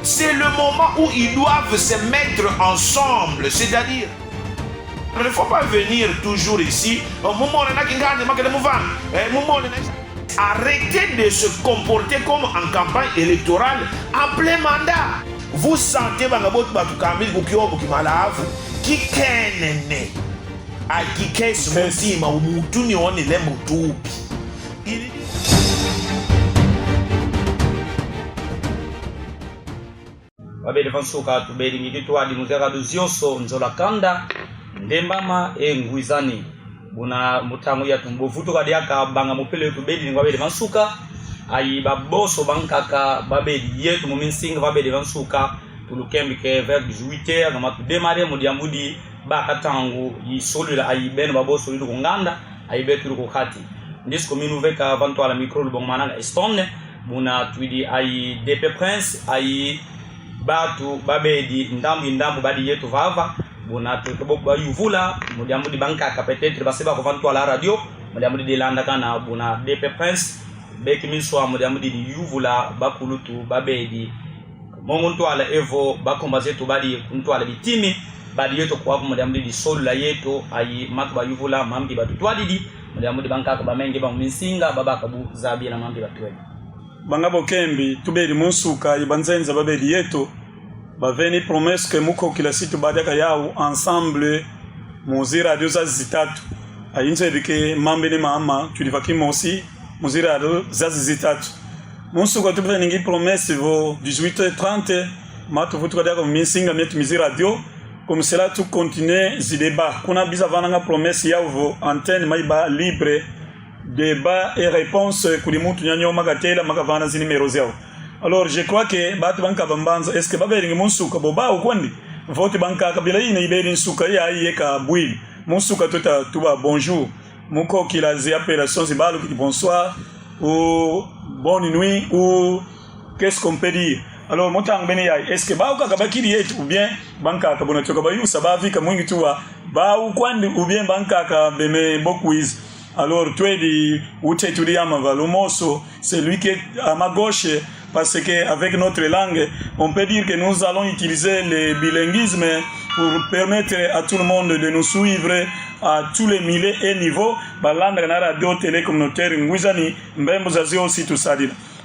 C'est le moment où ils doivent se mettre ensemble, c'est-à-dire il ne faut pas venir toujours ici. Arrêtez de se comporter comme en campagne électorale en plein mandat. Vous sentez qui kenene a qui kesi mutima umutuni one le mutupi. Babeli vansuka tubeli ngititwa di muzeka duzionso nzola kanda ndembama nguizani buna mutangu ya tumbovuto kadi aka banga mupele tubeli ngwabeli vansuka ayi baboso bankaka babeli yetu muminsinga babeli vansuka tulukembi ke vers 18h ngama tu démarrer modiambudi bakatangu yisolula ayi ben baboso lidu nganda ayi betu ko khati ndisko minuveka vanto ala micro lu bongmana estonne buna twidi ayi DP Prince ayi batu babedi ndambu badi yetu vava buna tukebokwa yuvula modiambudi bankaka peut-être baseba ko vanto ala radio modiambudi de landa kana buna DP Prince beki minswa modiambudi yuvula bakulutu babedi mongonto ala evo bakomba zetu badi kunto ala bitimi badi yetu kwa modiambudi di solula yetu ayi makba yuvula mambi batu twadidi modiambudi bankaka bamenge ba minsinga babaka bu zabi na mambi batwe bangabo kembi tubeli munsuka ibanzenza babeli yetu baveni promesse que muko kila situ badaka yao ensemble muzira radio zazitatu ayinze bike mambe ne mama tulivaki mosi muzira radio zazitatu munsuka tubeli ngi promesse vo 18h30 matu vutu kadaka minsinga metu mizira radio comme cela tout continuer zi débat kuna biza vananga promesse yao vo antenne maiba libre débat et réponse kulimuntu nyanyo magatela makavana zini numéro zao. Alors je crois que batu banka bambanza est-ce que babeli munsuka boba ukwandi vote banka kabila ina ibeli nsuka ya yeka bwili munsuka tota tuba bonjour muko kila zi appellation zibalu ki bonsoir ou bonne nuit ou qu'est-ce qu'on peut dire. Alors motang beni ya est-ce que ba uka kabakiri yetu ou bien banka kabona toka bayu sabavika mwingi tuwa ba ukwandi ou bien banka ka beme bokuiz. Alors, tu es dit, où tu es Mavalomoso, c'est lui qui est à ma gauche, parce qu'avec notre langue, on peut dire que nous allons utiliser le bilinguisme pour permettre à tout le monde de nous suivre à tous les milieux et niveaux. Balanda na radio télé communautaire ngwizani mbembo zazi aussi tout ça.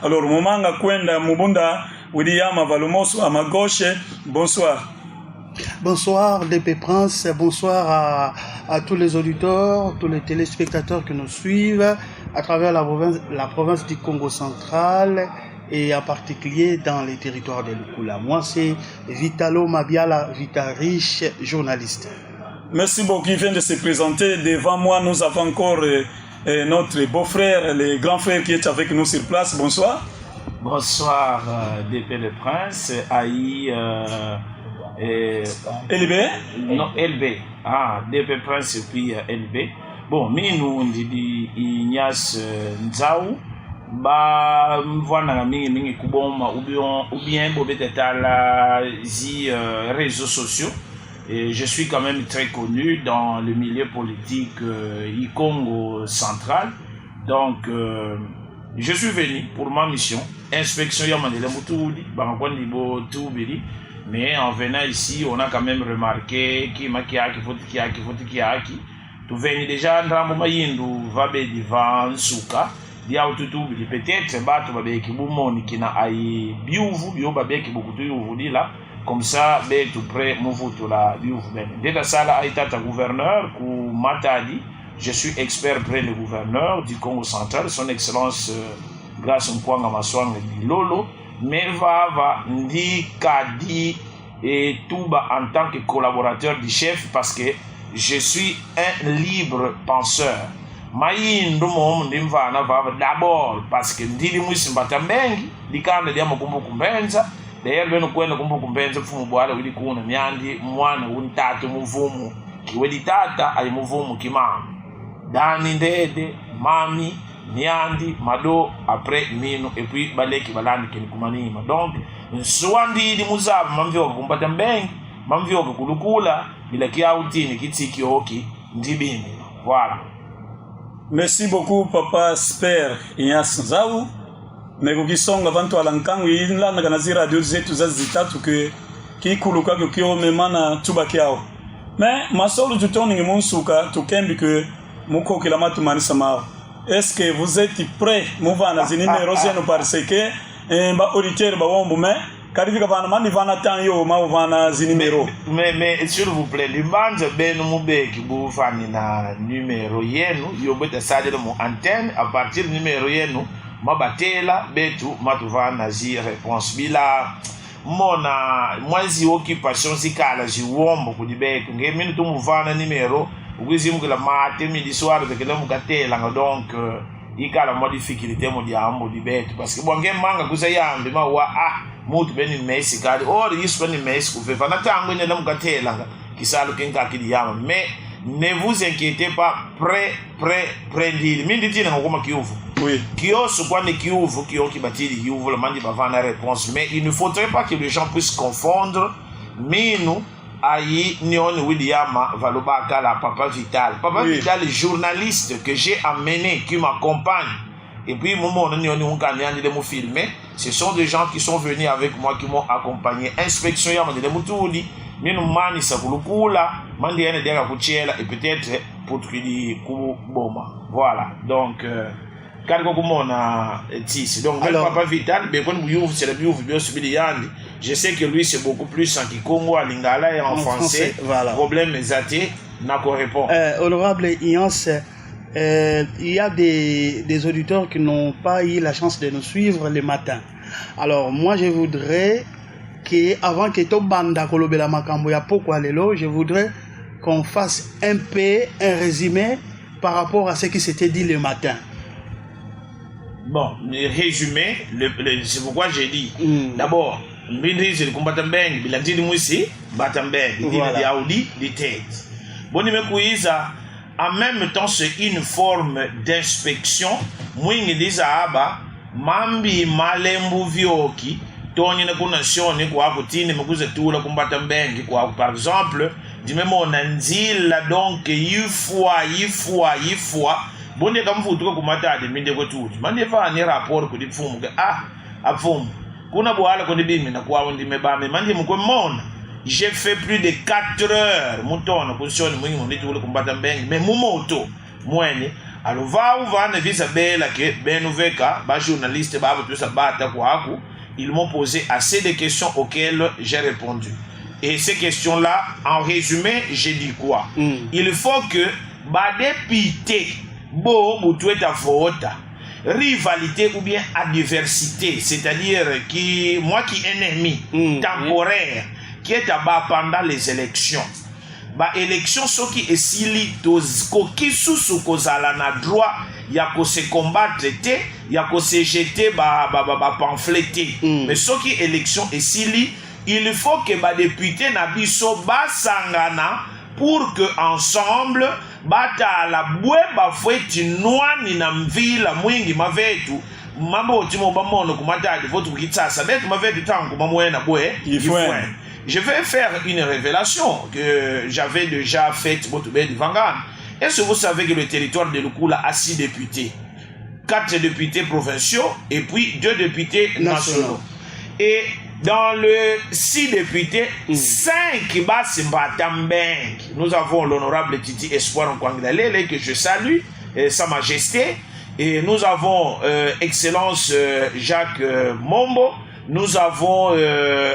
Alors, momanga kwenda mubunda William Mavalomoso à ma gauche. Bonsoir. Bonsoir DP Prince, bonsoir à tous les auditeurs, tous les téléspectateurs qui nous suivent à travers la province du Congo central et en particulier dans les territoires de Lukula. Moi c'est Vitalo Mabiala, Vita Riche, journaliste. Merci beaucoup, il vient de se présenter. Devant moi, nous avons encore notre beau-frère, le grand frère qui est avec nous sur place. Bonsoir. Bonsoir DP le Prince, Aïe... LB? Non, LB. Ah, DP Prince et puis LB. Bon, nous dit Ignace Nzao. Ba mvwana mingi kuboma ou bien bobetala zi réseaux sociaux. Et je suis quand même très connu dans le milieu politique Congo central. Donc je suis venu pour ma mission inspection Yamanela Mutudi, Bankwandi Bo Toubeli. Mais en venant ici, on a quand même remarqué qu'il y a tu viens déjà dans le yindu vabe divan suka dia ututu peut-être batu babe ki bumoni kina ai biuvu bio babe ki bukutu yuvu dila comme ça be tout près muvutu la biuvu ben dès sala aitata gouverneur ku matadi je suis expert près le gouverneur du Congo central son excellence grâce Nkwanga Maswanga Lolo mais va ndi kadi et Touba en tant que collaborateur du chef parce que je suis un libre penseur. Maïndo mom ndimva na va d'abord parce que ndili mwisimbata mengi dikanda dia makumbu kumbenza d'ailleurs beno kwenda kumbu kumbenza fumu bwala wili kuna myandi mwana untatu muvumu kiwedi tata ay muvumu kimama dani ndede mami Niandi, Mado, après Mino, et puis Baleki Balandi Kenikumanima. Donc, Swandi di Muzab, Mamvio Kumpatambeng, Mamvio Kulukula, Bilaki Autini, Kitiki Oki, Ndibini. Voilà. Merci beaucoup papa Sper Inyas Nzau. Mekukisonga vantu alankangu inla na radio zetu za zitatu ke kikuluka ke kyo memana tubaki yao. Mais masolo tutoni ngimunsuka tukembi ke muko kilamatu manisa mao. Est-ce que vous êtes prêts mouvana zini numéro zenu parce que ba auditeur ba wombu mais kadivika vana mani vana tanyo ma vana zini numéro. Mais s'il vous plaît, libanza benu mubeki bu fani na numéro yenu yobeta sadele mu antenne à partir numéro yenu mabatela betu matuvana zi réponse bila mona mwazi occupation sikala ziwombo kudibeka ngemini tumuvana numéro ukizimu kila mate midi soir de kila mukatela donc ikala mo difficulté mo diambo dibeta parce que bonge manga kuza yambi ma wa mutu beni mesi kali or yisu beni mesi kufefa na tango ine la mukatela kisalo kenka kidi yama mais ne vous inquiétez pas prêt dire mindi tina ngoma kiuvu. Oui. Kiosu kwa ni kiuvu kio kibatili kiuvu le mandi bavana réponse mais il ne faudrait pas que les gens puissent confondre minu ayi nioni Williama Valobaka la Papa Vital. Papa oui. Vital est journaliste que j'ai amené qui m'accompagne et puis moment nioni unkanyani de me filmer. Ce sont des gens qui sont venus avec moi qui m'ont accompagné. Inspection yama de mutuli minu mani sakulukula mandi ene dega kuchela et peut-être pour tridi kuboma. Voilà. Donc donc alors, Papa Vital, je sais que lui c'est beaucoup plus en Kikongo, à Lingala et en français. Voilà. Problème exaté, n'a qu'à répondre. Honorable Ians, il y a des auditeurs qui n'ont pas eu la chance de nous suivre le matin. Alors moi je voudrais qu'avant que tout banda kolobela makambo ya poko alelo, je voudrais qu'on fasse un résumé par rapport à ce qui s'était dit le matin. Bon, résumé, c'est pourquoi j'ai dit. D'abord, le combat Mbeng, Bilandini Mouissi, Batambeng, Yaoudi, des têtes. Bon, en même temps, c'est une forme d'inspection. Mwingi Dizaba, Mambi Malembu Vioki, Tony Nakunation, quoi, Coutine, Mouze Toula, combat Mbeng, quoi, par exemple, du même on a donc, il fois. Bonne comme vous trouvez kumata de minde ko tout mande fa ni rapport ko di fumu ke afum kuna boala ko di bimi na kwa ndi mebame mande mu ko mona j'ai fait plus de 4 heures mutona position mwingi ndi tulo kumbata mbengi mais mu moto mwenye alors va ne visa bela ke benuveka ba journaliste ba tout ça bata kwa aku ils m'ont posé assez de questions auxquelles j'ai répondu et ces questions là en résumé j'ai dit quoi il faut que ba député Bo Boutoueta Fota, rivalité ou bien adversité, c'est-à-dire qui, moi qui ennemi temporaire, qui est à bas pendant les élections. Ba élection ce qui est sili qui sous kozala na droit ya ko se combattre te ya ko se jeter ba pamphleter mais ce qui élection est sili il faut que ba député na biso ba sangana pour que ensemble bata la bweba fweti nwani na mvila mwingi mavetu mambo timo bamono kumatadi votu kitsasa betu mavetu tangu mamwena bwe ifwen. Je vais faire une révélation que j'avais déjà faite du Vangan. Est-ce que vous savez que le territoire de Lukula a 6 députés, 4 députés provinciaux et puis 2 députés nationaux. Et dans le 6 députés, 5 Batambeng. Nous avons l'honorable Titi Espoir Nkwanglalele que je salue, Sa Majesté. Et nous avons Excellence Jacques Mombo. Nous avons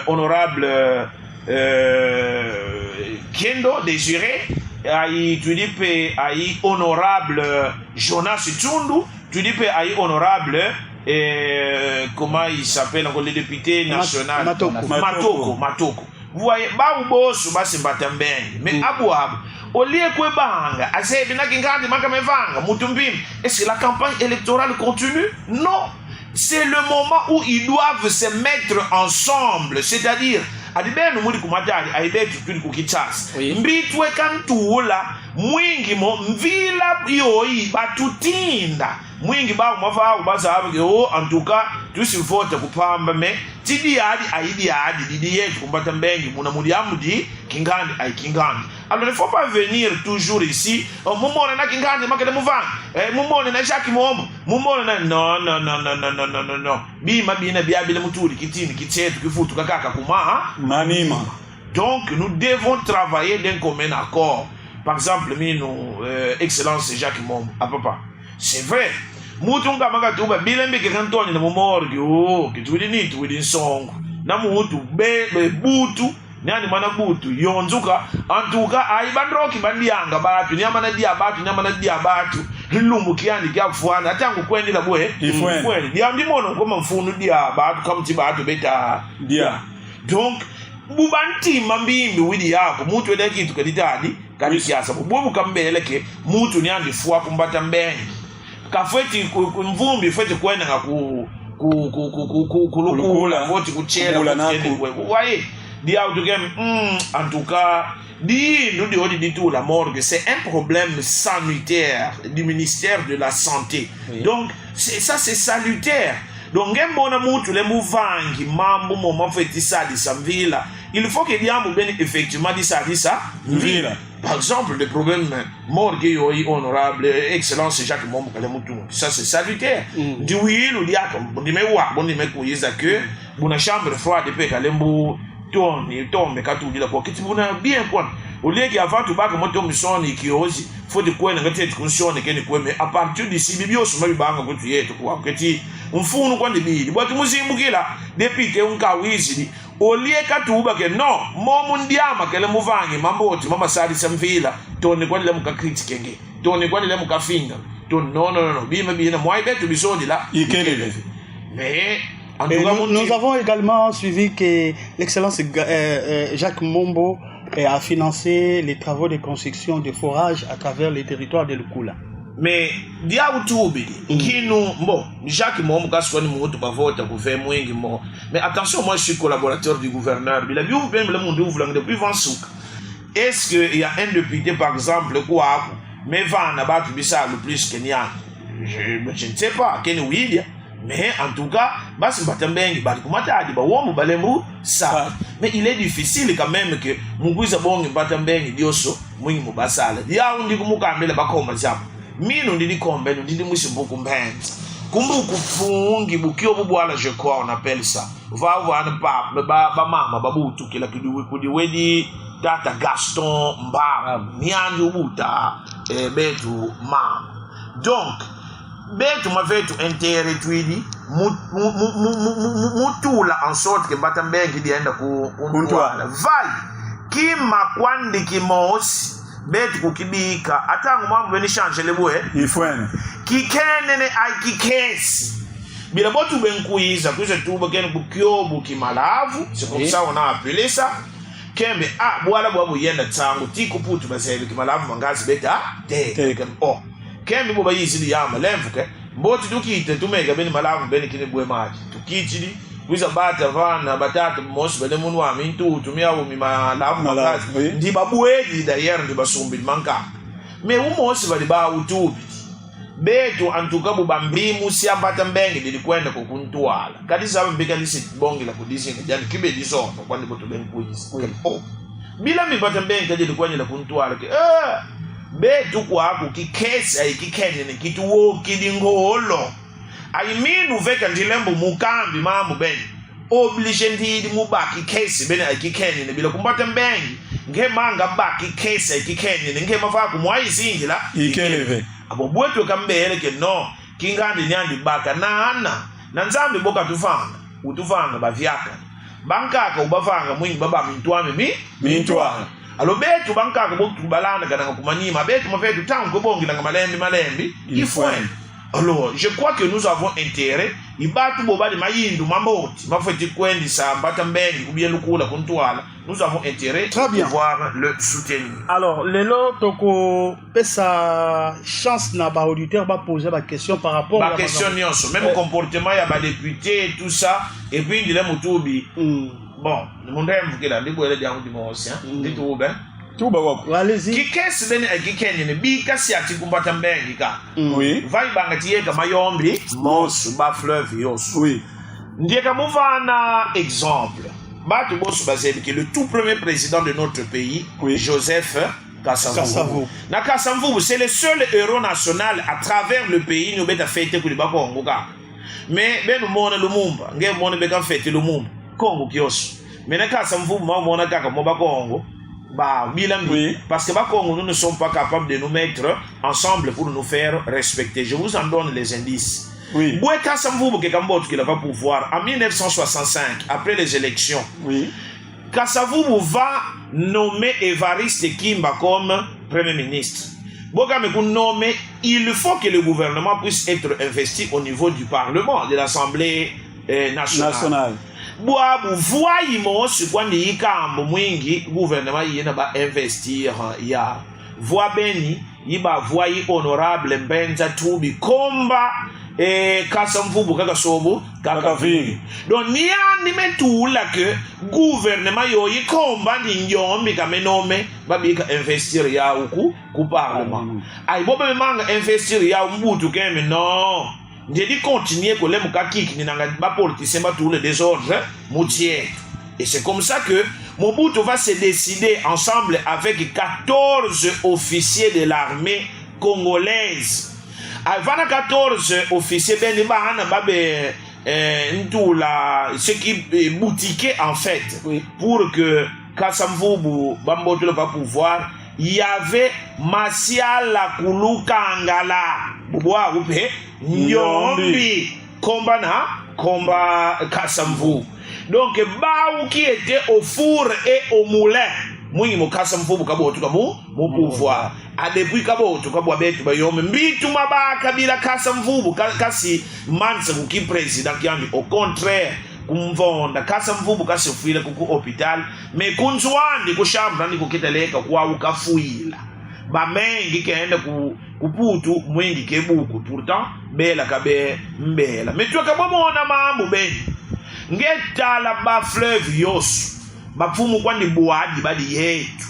honorable Kendo Désiré. Tu dis que honorable Jonas Tsundu. Tu dis que honorable comment il s'appelle encore le député national Matoko. Vous voyez, Baoubosu Basimbatambeng, mais Abouab, au lieu que Banga, Azebina Gingandi Makamevanga, Mutumbim, est-ce que la campagne électorale continue? Non. C'est le moment où ils doivent se mettre ensemble, c'est-à-dire, Adibenu Moudi Kumatari, Aibetu Kukitsas, Mbitwe Kantuola, Mwingimo, Mvila Yoi, Batutinda. mwingi ba mafa ubasa abe o antuka tusivote kupamba me tidi yadi aidi yadi didi yetu kumbata mbengi muna mudiamudi kingandi ai kingandi. Alors il faut pas venir toujours ici mumone na kingandi makele muvanga mumone na Jacques Mombo mumone na no bima bina biabile mutuli kitini kitsetu kifutu kakaka kuma manima. Donc nous devons travailler d'un commun accord. Par exemple, Excellence Jacques Mombo, à papa. C'est vrai. Mutunga magatuba bilembe ke kantoni na mumorgi kitwidini twidin song. Na mutu be butu nani mana butu yonzuka antuka aibandroki bandianga batu nyamana dia batu nyamana dia batu lumbu kiandi kya kufuana atangu kwendela bwe ifweni dia ndimono koma mfunu dia batu kamti batu beta dia. Donc bubanti mambimbi widi yako mutu wede kitu kaditadi kadi kiasa bubu kambele ke mutu nyandi fuwa kumbata mbengi kafeti mvumbi feti kwenda nga kulukula foti kuchela waye dia autogame en tout cas dit la morgue c'est un problème sanitaire du ministère de la santé. Oui. Donc c'est salutaire. Donc ngembona mutu le muvangi mambo mo feti sadi samvila il faut que diambo ben effectivement dit ça vila. Par exemple, le problème morgue honorable Excellence Jacques Mombo Kalemutu, ça c'est salutaire. Du oui, nous disons, bon dis-moi que bon chambre froide pe Kalembo tombe katu dila kwa kiti buna bien quoi. Au lieu qu'il avant tout bas comme mission ni kiosi, faut de quoi n'engagé de conscience de qu'elle quoi mais à partir d'ici bibio sur ma banga ko tu yeto kwa kiti mfunu kwa ndibili bwatu muzimbukila depuis que unkawizi olie katuba ke no momu ndiama kele muvangi mamboti mama sali samvila toni kwa le muka critique toni kwa le muka finga ton non bima bina moi betu bisoni là ikelele. Mais nous avons également suivi que l'excellence Jacques Mombo a financé les travaux de construction de forages à travers les territoires de Lukula. Mais dia utubi kinu bon Jacques Mombo kaswani mutu bavota kuve mwingi mo. Mais attention, moi je suis collaborateur du gouverneur bila biou ben le monde ouvre depuis Vansouk. Est-ce que il y a un député par exemple quoi mais va na ba bisa le plus Kenya? Je ne sais pas Kenya William. Mais en tout cas, basi batambengi bali kumatadi ba womu balembu ça. Mais il est difficile quand même que mugwiza bongi batambengi dioso mwingi mubasala. Ya undi kumukambela bakoma japo. Mino ndili kombe ndili musimbuku mbenzi. Kumbu kufungi bukio bubwala je crois on appelle ça. Va voir un pape ba mama babutu kila kudiwedi tata Gaston Mba niandi ubuta betu mama. Donc betu mavetu intérêt twidi mutula en sorte que batambengi dienda ku kuntwala vai kima kwandi kimosi betu kukibika atangu mambo beni change lebwe ifwene kikenene ai kikesi bila botu benkuiza kuze tuba ken bukyobu kimalavu c'est comme ça on a appelé ça kembe bwala bwabu yenda tsangu tikuputu basebe kimalavu mangazi beta oh kembe boba yizili yama lemvuke mboti tukite tumeka beni malavu beni kine bwe maji tukitili kuza bata vana batatu mosi bele munu wa mintu tumia umi malavu mangazi ndi babwedi d'ailleurs ndi basumbi manka me umosi bali ba utubi betu antukabu bambimu si abata mbengi dilikwenda kukuntwala kadi sabe mbika lisi bongi la kudisi ngajani kibe disono kwani boto benkuizi oh bila mbata mbengi kadi dilikwenda la kuntwala ke betu kwa kikesi ai kikenene kituwo kidingolo I mean uveka ndilembo mukambi mamu beni oblige ndidi mubaki kesi beni ai kikenene bila kumbata mbengi nge manga baki kesi ai kikenene nge mafaku mwaizingila ikeleve abo bwetu kambele ke no kingandi nyandi baka nana na nzambi boka utufanga bavyaka bankaka ubavanga mwingi baba mintwame mintwanga alo betu bankaka boku balanda kana kumanyima betu mafetu tangu kobongi na malembi ifwen. Alors je crois que nous avons intérêt ibatu bobali mayindu mamboti mafeti kwendi sa batambengi ou bien lukula kuntwala nous avons intérêt de voir le soutenir. Alors lelo toko pesa chance na ba auditeur ba poser ba question par rapport à la question nyonso même comportement ya ba député et tout ça et puis ndile mutubi bon le monde aime que la ndiko ele jangu dimosi ndito ben Tout bah Allez-y. Qui qu'est-ce qui kenye bi kasi ati kumbata mbengi ka. Oui. Vai banga tieka mayombi mosu ba fleuve yosu. Oui. Ndieka muvana exemple. Batu bosu bazebi que le tout premier président de notre pays, Oui. Joseph Kasavubu. Na Kasavubu, c'est le seul héros national à travers le pays nous beta fête pour le Congo. Mais ben nous mona Lumumba, ngé mona beka fête Lumumba. Congo kios. Mais na Kasavubu ma mona kaka mo ba Congo. Bah, Oui. Parce que Congo, nous ne sommes pas capables de nous mettre ensemble pour nous faire respecter. Je vous en donne les indices. Oui. Boué Kasavubu qui va pouvoir en 1965, après les élections. Oui. Kasavubu va nommer Évariste Kimba comme Premier ministre. Nommer, il faut que le gouvernement puisse être investi au niveau du Parlement, de l'Assemblée nationale. Boabu voyimo sikwani yikambo mwingi gouvernement yena ba investir ya voix beni yiba voyi honorable Mbenza Tubi Komba Kasavubu kaka sobo kaka vi donc ni andi metula que gouvernement yo yikomba ndi njombi kamenome babika investir ya uku ku parlement ay bobe manga investir ya mbutu keme non. J'ai dit continuer que les mukakiki ni nanga ba politicien ba tout le désordre moutier. Et c'est comme ça que Mobutu va se décider ensemble avec 14 officiers de l'armée congolaise. Avant 14 officiers ben bahana babe ce qui boutiquait en fait pour que Kasavubu Bamboto va pouvoir. Il y avait Masiala Kulukangala Boboa Rupe Nyombi Komba Kasavubu. Donc Baou qui était au four et au moulin. Moi mo Kasavubu kabo tu kabo mon pouvoir. A depuis kabo tu kabo betu ba yom mbitu mabaka bila Kasavubu kasi mansa qui président qui a au contraire. Kumvonda Kasavubu kasifile kuku hospital me kunzwandi kushamba ndi kukiteleka kwa ukafuila ba mengi kende kuputu mwingi kebuku pourtant bela kabe mbela metwa kabomona mambo beni ngetala ba fleuve yosu bafumu kwandi buadi badi yetu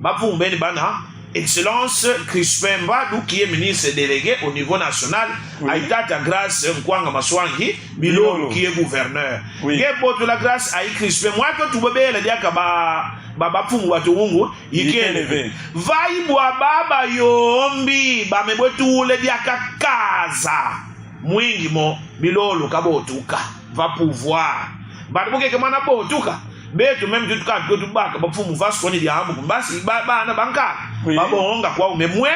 bafumu beni bana Excellence Crispin Mbadu qui est ministre délégué au niveau national, Aïtata grâce Nkwanga Maswangi, Bilolo qui est gouverneur. Gepoto la grâce à Crispin, moi que tu bébé le diaka ba fumu watu wungu, yikelevé. Vai bwa baba yombi, ba mebotu le diaka kaza. Mwingi mo Bilolo kabotuka, va pouvoir. Ba boke kemana botuka. Betu même tu ka tu baka ba fumu va soni dia ambu basi ba na banka ba bonga kwa me moi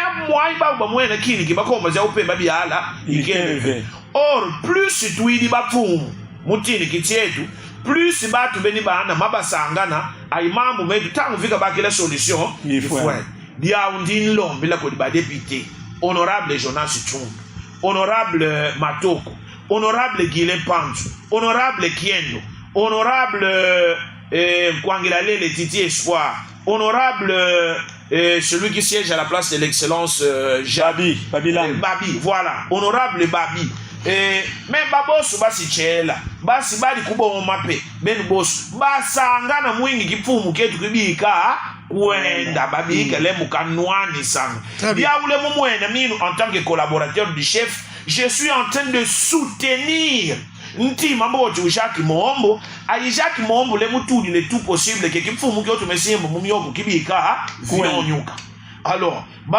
ba moi na kini ki ba koma za upe ba biala ikeve or plus tu idi ba fumu mutini kitietu plus ba tu beni ba na mabasangana ay mambu metu tangu fika ba kila solution il faut dia undin lombe la ko ba député honorable Jonas Chumbu, honorable Matoko, honorable Guilin Panzu, honorable Kiendo, honorable Kwangilale le Titi Espoir, honorable celui qui siège à la place de l'excellence Babi, Babi, voilà, honorable Babi. Mais babos basi chela basi bali kubo mape ben boss basangana mwingi kifumu ketu kibika kuenda babika le mukanwani sang dia ule mumwena minu en tant que collaborateur du chef je suis en train de soutenir nti mambo tu Jacques Mombo ai Jacques Mombo le mutudi le tout possible que kifumu kyoto mesimbo mumyoku kibika kuonyuka. Alors, en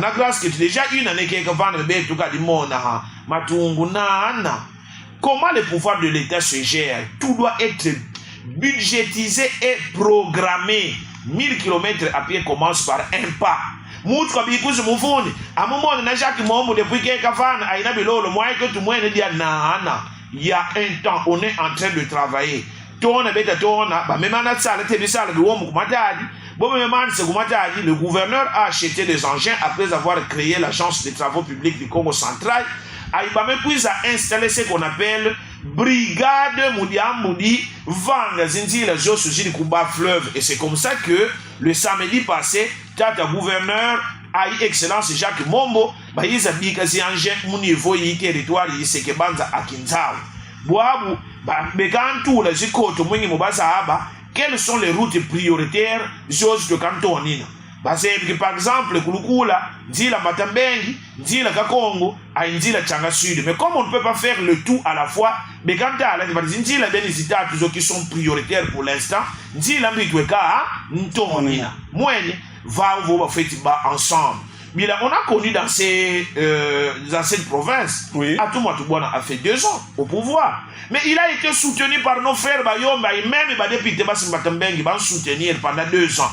a grâce que déjà une année qui est vendre betu ka dimona matungu nana. Comment le pouvoir de l'État se gère? Tout doit être budgétisé et programmé. 1000 km à pied commence par un pas. Moutre bikuzi mufuni. À moment na Jacques Mombo depuis que kafana aina bilolo moi que tout moins dia nana. Il y a un temps on est en train de travailler. Tona beta tona ba même na sala te bisala de womu kumatadi. Le gouverneur a acheté des engins après avoir créé l'agence des travaux publics du Congo central. Aïbame puis a installé ce qu'on appelle brigade Moudi Vanga Zinzila Josuji Kuba fleuve. Et c'est comme ça que le samedi passé, Tata gouverneur a eu excellence Jacques Mombo, ils ont dit que c'est un engin au niveau du territoire, il s'est que Banza à Kinzao. Boabu, Begantou, la Zikoto, Mwingi Mobasa Aba, quelles sont les routes prioritaires j'ose de cantonina. Parce que par exemple, Kulukula, Nzila Matambengi, Nzila Kakongo, a Nzila Tchanga Sud. Mais comme on ne peut pas faire le tout à la fois, mais quand tu as la Nzila Benizita, qui sont prioritaires pour l'instant, Nzila Mbitweka, Ntonina, Moine, va faire ensemble. Mais là, on a connu dans cette province, oui. Atoumatoubouana a fait 2 ans au pouvoir. Mais il a été soutenu par nos frères Bayomba et même depuis Tebas Matambengi, ils vont soutenir pendant 2 ans.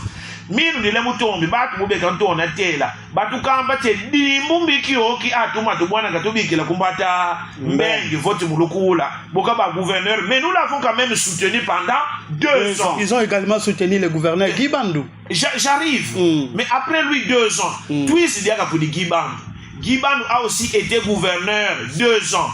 Minu ni lemu tombi batu mube kanto na tela batu kamba te di mumbi kioki atuma to bwana katobiki la kumbata mbengi vote mulukula boka ba gouverneur, mais nous l'avons quand même soutenu pendant 2 ans. Ils ont également soutenu le gouverneur Guy Bandou. J'arrive, mais après lui 2 ans, Twist diaka pour Guy Bandou. Guy Bandou a aussi été gouverneur 2 ans.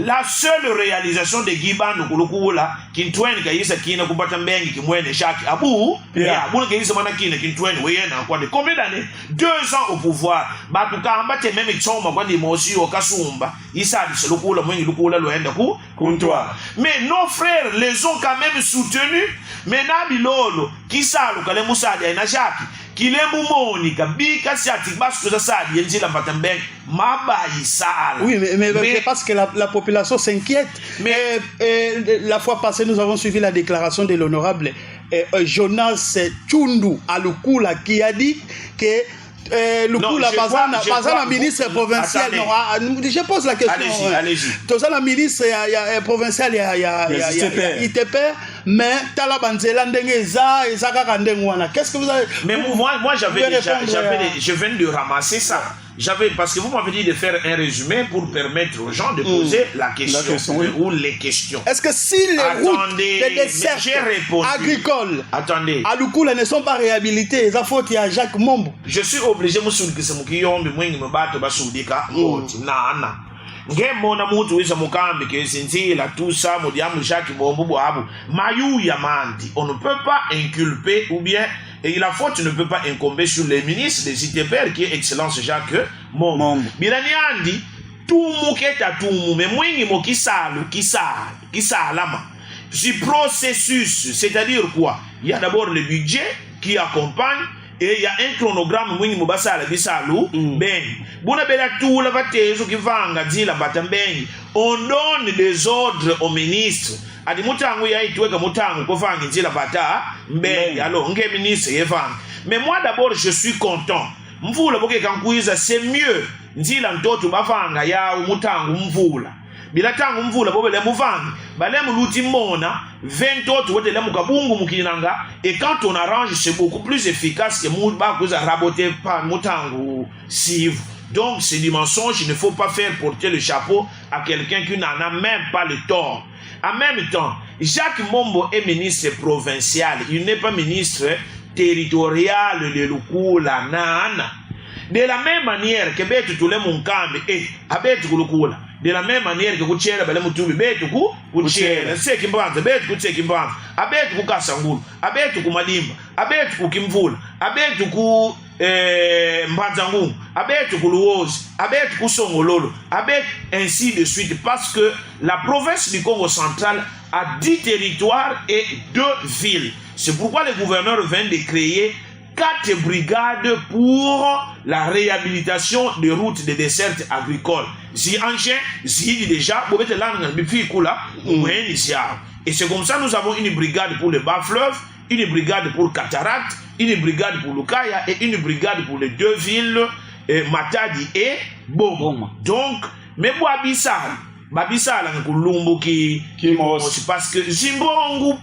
La seule réalisation de Guy Bandou kulukula kintweni kayisa kina kupata mbengi kimwene Jacques Abou abuna kayisa mana kina kintweni weyena kwa de combien d'années 2 ans au pouvoir batuka ambate même choma kwa di mosi okasumba isadi selukula mwengi lukula loenda ku kuntwa. Mais nos frères les ont quand même soutenus. Mais nabilolo kisalu kale musadi ina Jacques Kilembu Monica, Bika Siatik, Basque Sadi, Yenzila Matambeng, Mabaïsal. Oui, mais c'est parce que la population s'inquiète. Mais la fois passée, nous avons suivi la déclaration de l'honorable Jonas Tchundu Alukula qui a dit que Lukula Bazana ministre provincial. Je pose la question. Allez-y. La ministre provincial, il te perd, mais Talabanzela Ndengeza et Zaka Kandengwana. Qu'est-ce que vous avez. Mais moi je viens de ramasser ça. Parce que vous m'avez dit de faire un résumé pour permettre aux gens de poser la question ou les questions. Est-ce que si les routes des desserts agricoles à Lukula ne sont pas réhabilitées, ça faut qu'il y a Jacques Mombo. Je suis obligé de Ngemona mutu wisa mukambi kesinzila tout ça modiamu Jacques Bombo Boabu Mayou Yamandi. On ne peut pas inculper ou bien et la faute ne peut pas incomber sur les ministres des ITPR qui est Excellence Jacques Mombo. Bilaniandi tout muketa tout mais mwingi mo kisalama. Ce processus, c'est-à-dire quoi? Il y a d'abord le budget qui accompagne. Et il y a un chronogramme mwingi mubasala bisalu ben buna bela tout la vatezo kivanga dila batambengi. On donne des ordres aux ministres adi mutangu ya itweka mutangu kuvanga dila bata ben alors nge ministre yevanga. Mais moi d'abord je suis content mvula boke kankuiza c'est mieux ndila ntoto bavanga ya mutangu mvula bila tangu mvula bobe le muvanga bale muluti mona 20 autres wote le mukabungu mukinanga. Et quand on arrange c'est beaucoup plus efficace que mouba kuza raboter par mutangu sive. Donc c'est du mensonge, il ne faut pas faire porter le chapeau à quelqu'un qui n'en a même pas le tort. En même temps, Jacques Mombo est ministre provincial, il n'est pas ministre territorial de Lukula nana. De la même manière que betu tule munkambi abetu kulukula. De la même manière que kuchera bale mutubi betu kuchera seki mbanza betu kucheki mbanza abetu kukasangulu abetu kumadimba abetu kukimvula abetu ku mbanzangu abetu kuluozi abetu kusongololo abetu ainsi de suite parce que la province du Congo central a 10 territoires et 2 villes. C'est pourquoi le gouverneur vient de créer 4 brigades pour la réhabilitation des routes des desserts agricoles. Si Angers, si déjà, et c'est comme ça nous avons une brigade pour le bas fleuve, une brigade pour Cataracte, une brigade pour Lukaya et une brigade pour les 2 villes, Matadi et Boma. Donc, mais Babissal, parce que Zimbongu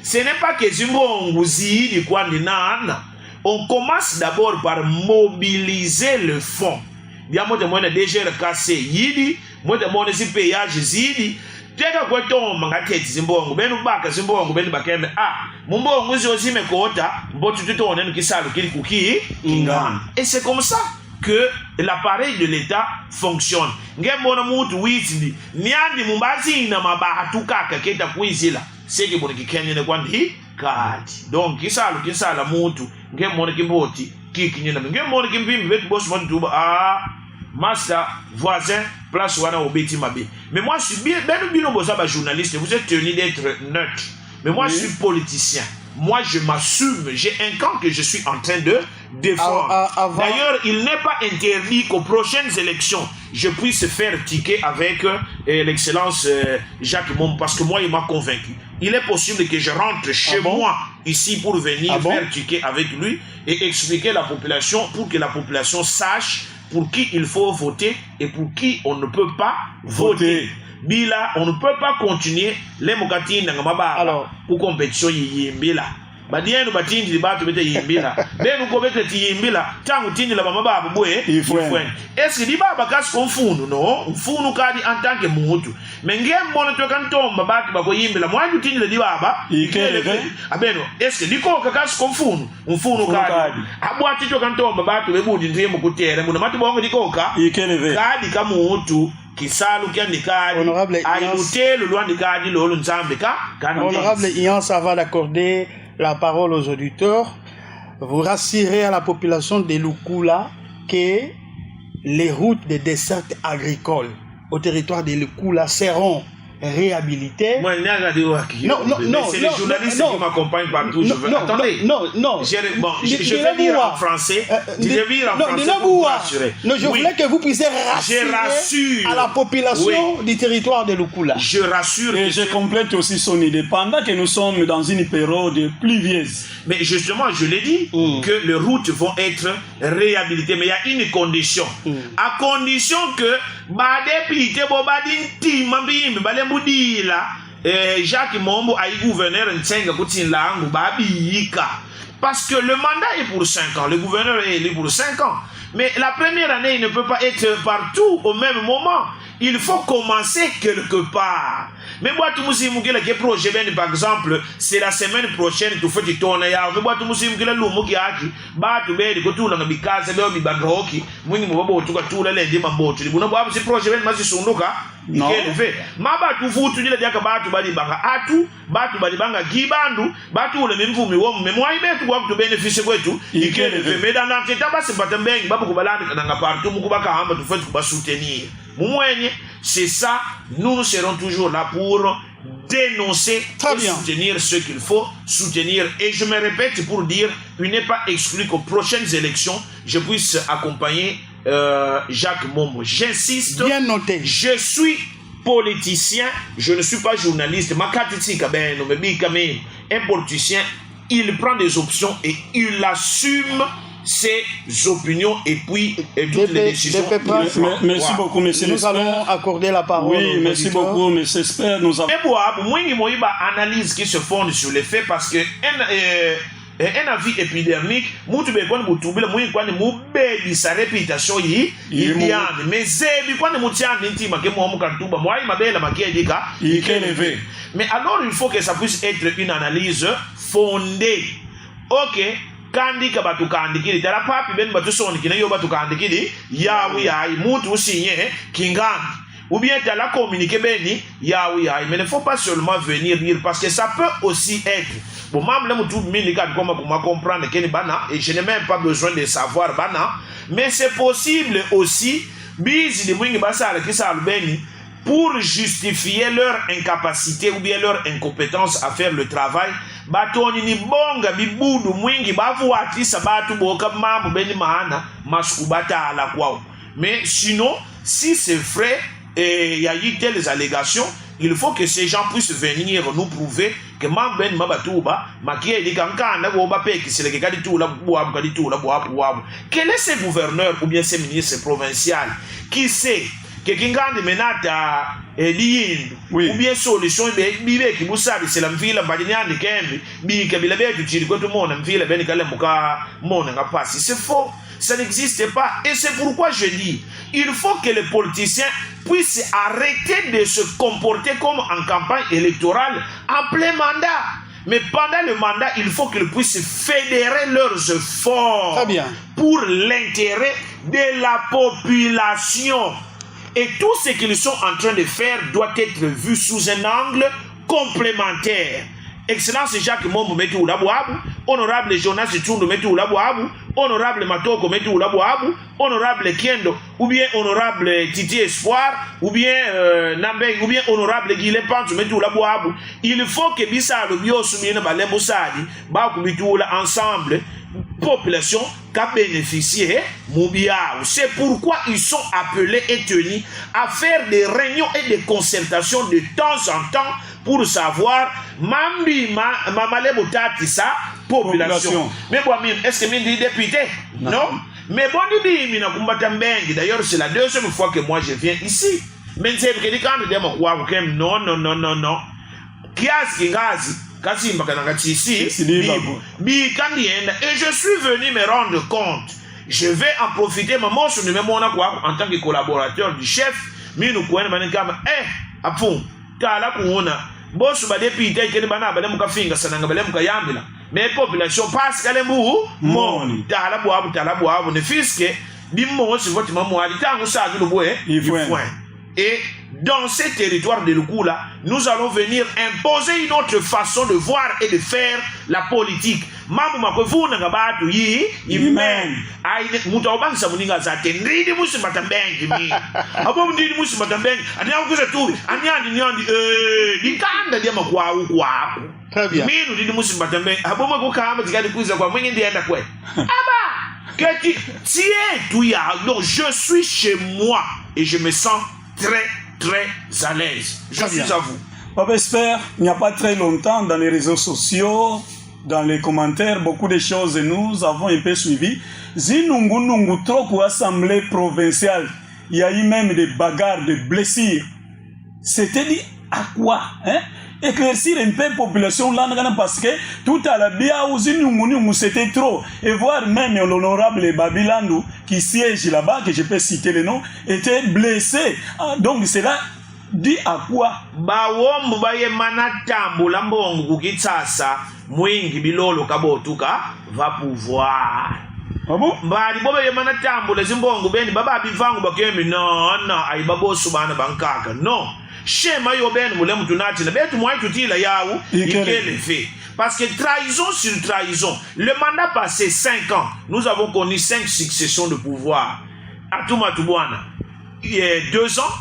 ce n'est pas que Zimbongu Zidi Kwandinana. On commence d'abord par mobiliser le fonds. Il y a des DGR cassé, yidi, moi de si payage zidi. Teka kwa ton mangateti Zimbongu, benu baka Zimbongu, benu bakembe. Mumbongu aussi me kota, mbotu tuto onenu kisalu kili kuki, et c'est comme ça que l'appareil de l'État fonctionne. Ngembona mutu witindi, niandi mumbazi na mabahatu kaka keta kuizila. C'est que bon qui kenye ne kwandi kati. Donc kisala mutu ngemona kimboti kikinyena ngemona kimbimbi betu boss tuba master voisin place wana obeti mabe. Mais moi je suis bien bino bossa ba journaliste, vous êtes tenu d'être neutre. Mais moi je suis politicien. moi je m'assume, j'ai un camp que je suis en train de défendre. D'ailleurs, il n'est pas interdit qu'aux prochaines élections, je puisse faire ticket avec l'excellence Jacques Mombo, parce que moi, il m'a convaincu. Il est possible que je rentre chez moi, ici, pour venir faire ticket avec lui et expliquer la population, pour que la population sache pour qui il faut voter et pour qui on ne peut pas voter. Bila, on ne peut pas continuer les mokati n'angamaba pour compétition yimbila. Badia nous batins di batu bete yimbila. Ben nous commettre yimbila. Tant ou tini la mama boye. Est-ce que di baba kas konfunu no? Mfunu kadi en tant que mutu. Mais ngem mono to kan tomba batu bako yimbila. Moi du tini la di baba. Abeno. Est-ce que di ko kas konfunu? Mfunu kadi. Abwati to kan tomba batu bebudi ndimo kutere. Muna mati bongo di koka. Kadi kamutu. Honorable Ian, ça va d'accorder la parole aux auditeurs. Vous rassurez à la population de Lukula que les routes de dessert agricole au territoire de Lukula seront réhabilitées. Non, c'est les journalistes qui m'accompagnent partout. Attendez. Je vais dire en français. Je voulais que vous puissiez rassurer à la population du territoire de Lukula. Je rassure. Et je complète aussi son idée. Pendant que nous sommes dans une période pluvieuse. Mais justement, je l'ai dit, que les routes vont être réhabilitées. Mais il y a une condition. À condition que Jacques Mombo a gouverneur parce que le mandat est pour 5 ans, le gouverneur est élu pour 5 ans. Mais la première année, il ne peut pas être partout au même moment. Il faut commencer quelque part. Mais moi, tout le monde qui projet, par exemple, c'est la semaine prochaine, tu fais du tournoi. Mais moi, tout le monde qui est là, qui a dit, bah, tu veux que tout le monde qui a dit, bah, tu veux que tout le monde qui a dit, bah, tu veux que tout le monde qui non. Maba tu futu nile diaka batu bali banga atu batu bali banga gibandu batu le mvumi wo memwa ibetu kwa kutu bénéfice kwetu ikeleve mais dans l'entité basi batembengi babu kubalanda kananga partout mukubaka hamba tu faites ba soutenir mumwenye c'est ça nous serons toujours là pour dénoncer et soutenir ce qu'il faut soutenir et je me répète pour dire il n'est pas exclu qu'aux prochaines élections je puisse accompagner Jacques Mombo. J'insiste, bien noté. Je suis politicien, je ne suis pas journaliste. Un politicien, il prend des options et il assume ses opinions et puis toutes les décisions. Merci beaucoup, monsieur. Nous allons accorder la parole. Oui, merci beaucoup, monsieur Esper. Nous avons une analyse qui se fonde sur les faits parce que un avis épidermique, sa réputation mais mais alors il faut que ça puisse être une analyse fondée. Ok, kandi kabatu kandikili dara papi ben batu soni kina yo batu kandikili ya mutu signé kingandi. Ou bien tu as la communiqué beni ya oui mais il ne faut pas seulement venir dire parce que ça peut aussi être bon même là tout minika comme comprendre que bana et je n'ai même pas besoin de savoir bana mais c'est possible aussi bizi de mwingi basala qui ça beni pour justifier leur incapacité ou bien leur incompétence à faire le travail batoni ni bonga bibudu mwingi bavu atisa batu boka mambo beni maana maskubata ala kwao mais sinon si c'est vrai et il y a eu telles allégations, il faut que ces gens puissent venir nous prouver que Mamben Mabatuba, Makie dit Kankana, Wobapé, qui c'est le cas du tout, la Boab, Gaditou, la Boab. Quel est ce gouverneur ou bien ces ministres provinciaux qui sait que Kingan de Menata est lié ou bien solution, Bibe qui vous savez, c'est la ville, la Badinian de Kembi, Bi Kabilabe, tu dis que tout le monde, ville, Benikalamuka, Mon, n'a pas. C'est faux. Ça n'existe pas. Et c'est pourquoi je dis, il faut que les politiciens puissent arrêter de se comporter comme en campagne électorale en plein mandat. Mais pendant le mandat, il faut qu'ils puissent fédérer leurs efforts pour l'intérêt de la population. Et tout ce qu'ils sont en train de faire doit être vu sous un angle complémentaire. Excellence Jacques Mombo Metou Labouabou, honorable Jonas Chundu metu ulabu abu, honorable Matoko metu ulabu abu, honorable Kiendo, ou bien honorable Titi Espoir, ou bien Nambeng, ou bien honorable Guilé Pantu metu ulabu abu. Il faut que bisa le bio soumine balembo sadi, ba kubitu la ensemble, population qui a bénéficié Moubiaou. C'est pourquoi ils sont appelés et tenus à faire des réunions et des concertations de temps en temps pour savoir mambi mamale botati sa population. Mais bon, est-ce que mine dit député? Non. Mais bon, dit mina kumbata mbengi. D'ailleurs, c'est la deuxième fois que moi je viens ici. Mais c'est que quand on dit non. Kiasi kingazi kasimba kananga ici bi kandienda, et je suis venu me rendre compte. Je vais en profiter maman sur le même en tant que collaborateur du chef minu kuena manikama apun tala kuona boss ba député kene bana bale mukafinga sananga bale mukayambila mais population passe kale mbu moni tala boabu ne fiske dimmo si vote maman ali tangu sa du boé et dans ces territoires de Lukula, nous allons venir imposer une autre façon de voir et de faire la politique. Mamu makwefuna ngabatu yi imen ai mutawabanga samuninga zate ndidi musi matambengi mi abo ndidi musi matambengi anya kuza tu anya nyandi dikanda dia makwa huko hapo mimi ndidi musi matambengi abo mwe kukamba zikadi kuza kwa mwenye ndienda kwe aba keti tie tu ya donc je suis chez moi et je me sens très à l'aise. Je suis à vous. Papa Espère, il n'y a pas très longtemps dans les réseaux sociaux, dans les commentaires, beaucoup de choses nous avons un peu suivi. Zinungu trop pour l'Assemblée provinciale, il y a eu même des bagarres, des blessures. C'était dit à quoi, hein? Éclaircir un peu la population là, parce que tout à la bien, c'était trop. Et voir même l'honorable Babilandou qui siège là-bas, que je peux citer le nom, était blessé. Donc c'est là, dit à quoi? Bawom baye manatambo lambongo kukitsasa mwingi bilolo kabotuka va pouvoir. Ah bon? Bali bobe manatambo les mbongo beni baba bivangu bakemi non ay babosu bana bankaka non. Schéma yoben moulem tunati na betu moi tutila yaou ikele fait. Parce que trahison sur trahison, le mandat passé 5 ans, nous avons connu 5 successions de pouvoir. Atouma Toubouana, il y a 2 ans,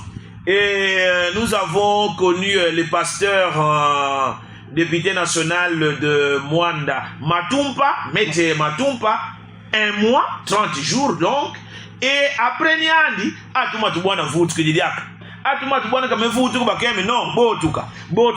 et nous avons connu le pasteur député national de Mwanda, Mete Matumpa, 1 mois, 30 jours donc, et après Nyandi, Atouma Toubouana vote que didiaka. Atuma tubwana kama vutu ko bakeme non botuka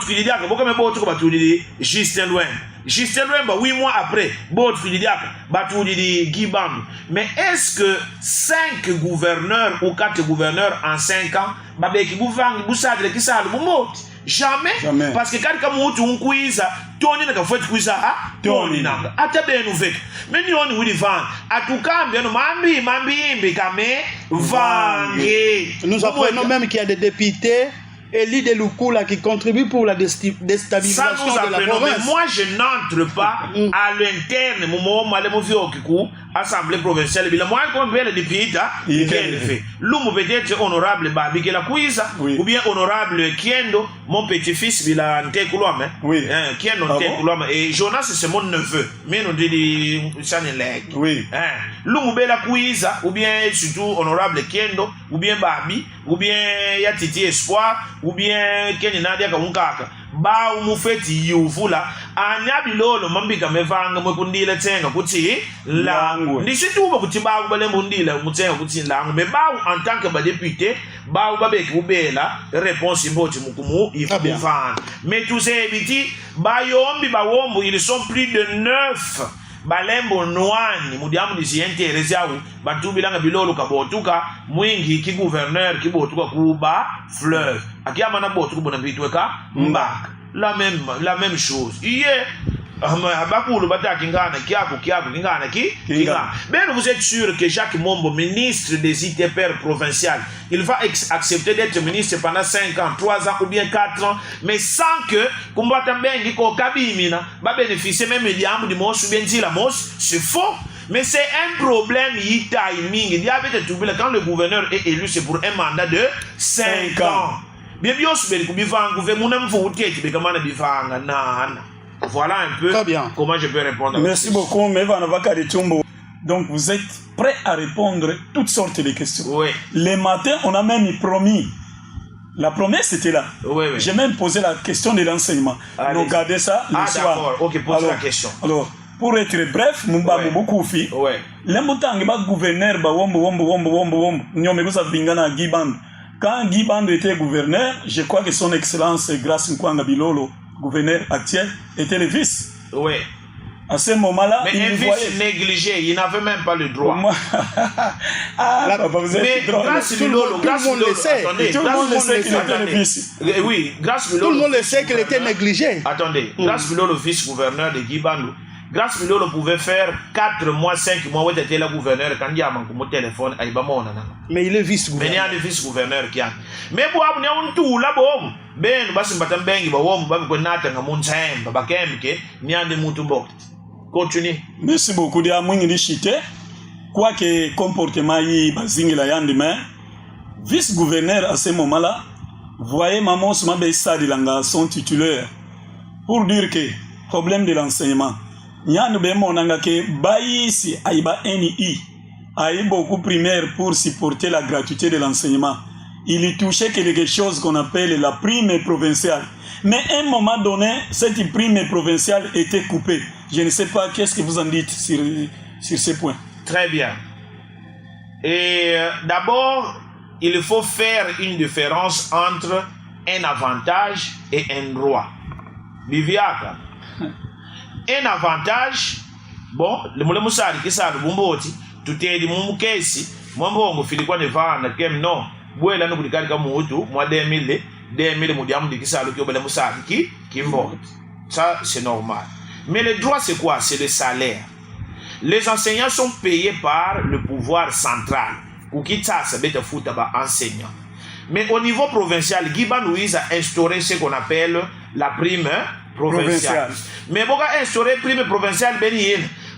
kididiaka bokame botuka batudidi Justin Lwemba 8 mois après botuka kididiaka batudidi Gibam. Mais est-ce que 5 gouverneurs ou 4 gouverneurs en 5 ans babeki buvangi busadre kisalu bumoti? Jamais. Parce que quand kamutu unkuiza toni naka fweti kuiza toni nanga atabenu veka meni oni wili van atukambi no mambi kame vange. Nous apprenons même qu'il y a des députés élus de Lukula qui contribuent pour la déstabilisation de la province. Mais moi je n'entre pas à l'interne assemblée provinciale. Moi comme le député il fait l'homme peut-être honorable Babi qui la cuisa ou bien honorable Kiendo mon petit-fils bila Ntekulwama Kiendo Ntekulwama et Jonas c'est mon neveu mais nous dit Chanelek l'homme bela cuisa ou bien surtout honorable Kiendo ou bien Babi ou bien Yatiti Espoir ou bien Kenny Nadia Kamunkaka ba umufeti yuvula anyabilolo mambika mevanga mwekundile tsenga kuti langu ndisituba kuti ba kubalembo ndile mutsenga kuti langu me ba en tant que ba député ba babeki ubela réponse imboti mukumu ifuvana mais tous ces biti ba yombi ba wombo ils sont plus de 9 balembo nwani mudiamu disientereza yawu batubilanga bilolo kabotuka mwingi ki gouverneur ki botuka kuba fleuve akiyama na botuka bona bitweka mbaka la même chose iye abakulu bataki ngana kiako ngana ngana. Ben vous êtes sûr que Jacques Mombo, ministre des ITPR provincial, il va accepter d'être ministre pendant 5 ans, 3 ans ou bien 4 ans, mais sans que Kumbata Bengi ko kabimina va bénéficier même de l'âme du mos ou bien dit la mos, c'est faux. Mais c'est un problème timing. Quand le gouverneur est élu, c'est pour un mandat de 5 ans. Bien bien, Voilà un peu comment je peux répondre. Merci beaucoup, Mevana Vakari Chumbo. Donc vous êtes prêts à répondre toutes sortes de questions. Oui. Les matins, on a même promis. La promesse était là. Oui. J'ai même posé la question de l'enseignement. Donc gardez ça le soir. D'accord, ok, pose la question. Alors, pour être bref, Mumba Mubukoufi, l'important gouverneur, quand Guy Band était gouverneur, je crois que son excellence Grace Nkwanga Bilolo, gouverneur actuel, était le vice. Oui. À ce moment-là, mais un vice négligé, il n'avait même pas le droit. Mais grâce Bilolo, tout le monde le sait. Tout le monde le sait qu'il était le vice. Oui, grâce Bilolo. Tout le monde le sait qu'il était négligé. Attendez, grâce Bilolo, vice-gouverneur de Guy Bandou, grâce Bilolo pouvait faire 4 mois, 5 mois où il était le gouverneur quand il y a mon téléphone, mais il est vice-gouverneur. Mais il y a des vice-gouverneurs qui ont. Mais pour avoir un tout là-bas, ben, basi mbatam bengi ba wom ba ko nata nga mun time ba kemke ni ande mutu bok. Continue. Merci beaucoup de amwingi di chite. Quoi que comportement yi bazingi la yandime, vice-gouverneur à ce moment-là, voyez maman Soumabe Sadilanga son titulaire pour dire que problème de l'enseignement. Nyanu be monanga ke baïsi aiba NI a beaucoup primaire pour supporter la gratuité de l'enseignement. Il y touchait quelque chose qu'on appelle la prime provinciale. Mais à un moment donné, cette prime provinciale était coupée. Je ne sais pas qu'est-ce que vous en dites sur ce point. Très bien. Et d'abord, il faut faire une différence entre un avantage et un droit. Biviaka. Un avantage, bon, le moule moussari qui sa le bumboti, tout est dit mon kesi, mon bon, filikwa ne va na kem non. Bouela no kulikari ka mutu, moi 2000 mudiamu di kisa le bele moussari qui mbote. Ça, c'est normal. Mais le droit, c'est quoi? C'est le salaire. Les enseignants sont payés par le pouvoir central. Ou qui ça bête fout enseignant. Mais au niveau provincial, Guy Bandouiz a instauré ce qu'on appelle la prime provinciale. Mais bon, instauré prime provinciale,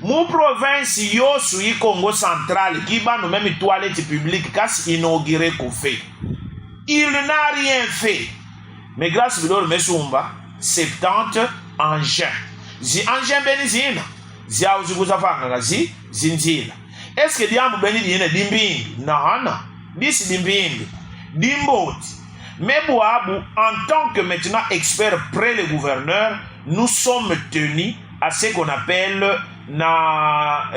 mon province yo sui Congo central, Guy Bandou même toilette publique, casse inauguré qu'on fait. Il n'a rien fait. Mais grâce à l'or mesumba 70 engins. Zi engins benizina. Zia uzuguzafanga zi zinzila. Est-ce que diambo benizina dimbindi? Non. Dis dimbindi. Dimboti. Mais Boabou, en tant que maintenant expert près le gouverneur, nous sommes tenus à ce qu'on appelle na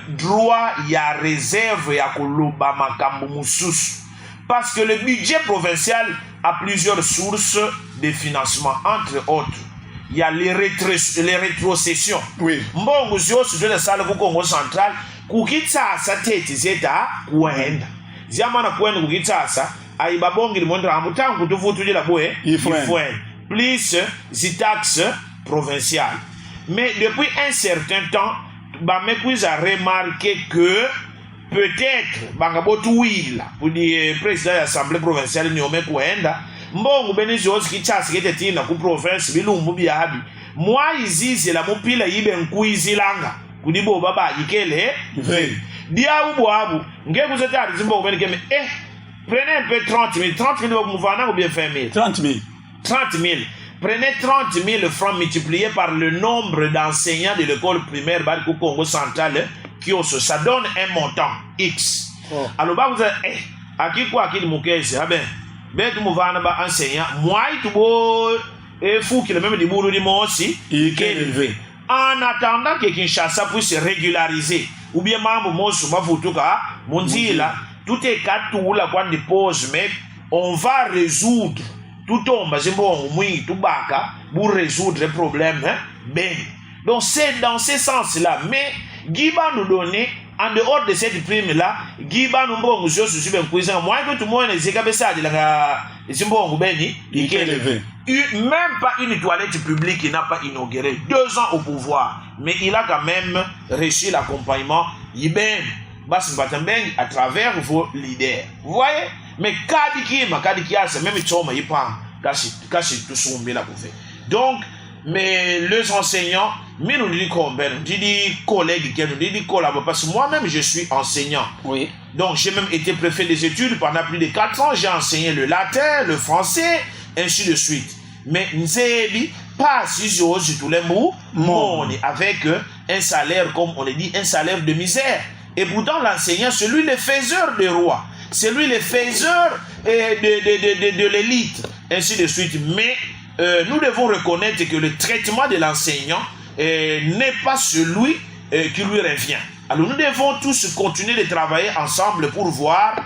droit ya réserve ya koloba makambo mususu. Parce que le budget provincial a plusieurs sources de financement, entre autres. Il y a les rétrocessions. Oui. Mbongo zio sur la salle du Congo central, kukitsa sa tete zeta kuenda. Ziamana kuenda kukitsa sa aiba bongi limondra amutangu tuvutu la boe ifuen. Plus zi taxes provinciales. Mais depuis un certain temps, Bamekouiz a remarqué que peut-être Bangabotuila, pour le président de l'Assemblée provinciale, Niome Kouenda, Mbongo Benizos qui chasse qui était dans la province, Bilumbu Biabi. Moi, ici, c'est la mopila Iben Kouizilanga, Kudibo Baba, Ikele, Diaou Boabou, Ngekouza Zimbo Benikeme, prenez un peu 30 000, 30 000 mouvana ou bien 20 000 30 000. 30 000. Prenez 30 000 francs multipliés par le nombre d'enseignants de l'école primaire Barco Congo central qui ont ça donne un montant X. Oh. Alors, vous avez à qui quoi qui nous caisse, ah ben, tu m'as va enseignant, moi, tu es fou qui le même du boulot de moi aussi, il est élevé. En attendant que Kinshasa puisse se régulariser, ou bien membre, moi, sur ma photo, mon dit là, tout est quatre tout là, quand il pose, mais on va résoudre. Tout tombe, c'est bon, tout baka, pour résoudre les problèmes, hein? Ben. Donc c'est dans ce sens-là. Mais Guy va nous donner, en dehors de cette prime-là, Guy va nous donner monsieur sur ben cuisine. Moi que tout le monde est capable ça de la bon beni, il est élevé. Même pas une toilette publique, il n'a pas inauguré 2 ans au pouvoir, mais il a quand même reçu l'accompagnement Iben Bas Batambeng à travers vos leaders. Vous voyez? Mais Kadikia, c'est même Choma, il prend caché tout son bien à faire. Donc, mais les enseignants, mais nous disons combien, nous disons collègues, nous disons collaborateurs, parce que moi-même je suis enseignant. Oui. Donc, j'ai même été préfet des études pendant plus de 4 ans. J'ai enseigné le latin, le français, ainsi de suite. Mais Nzebi, pas sur tous les mots, avec un salaire, comme on le dit, un salaire de misère. Et pourtant, l'enseignant, c'est lui le faiseur des rois. C'est lui le faiseur de l'élite, ainsi de suite. Mais nous devons reconnaître que le traitement de l'enseignant n'est pas celui qui lui revient. Alors nous devons tous continuer de travailler ensemble pour voir,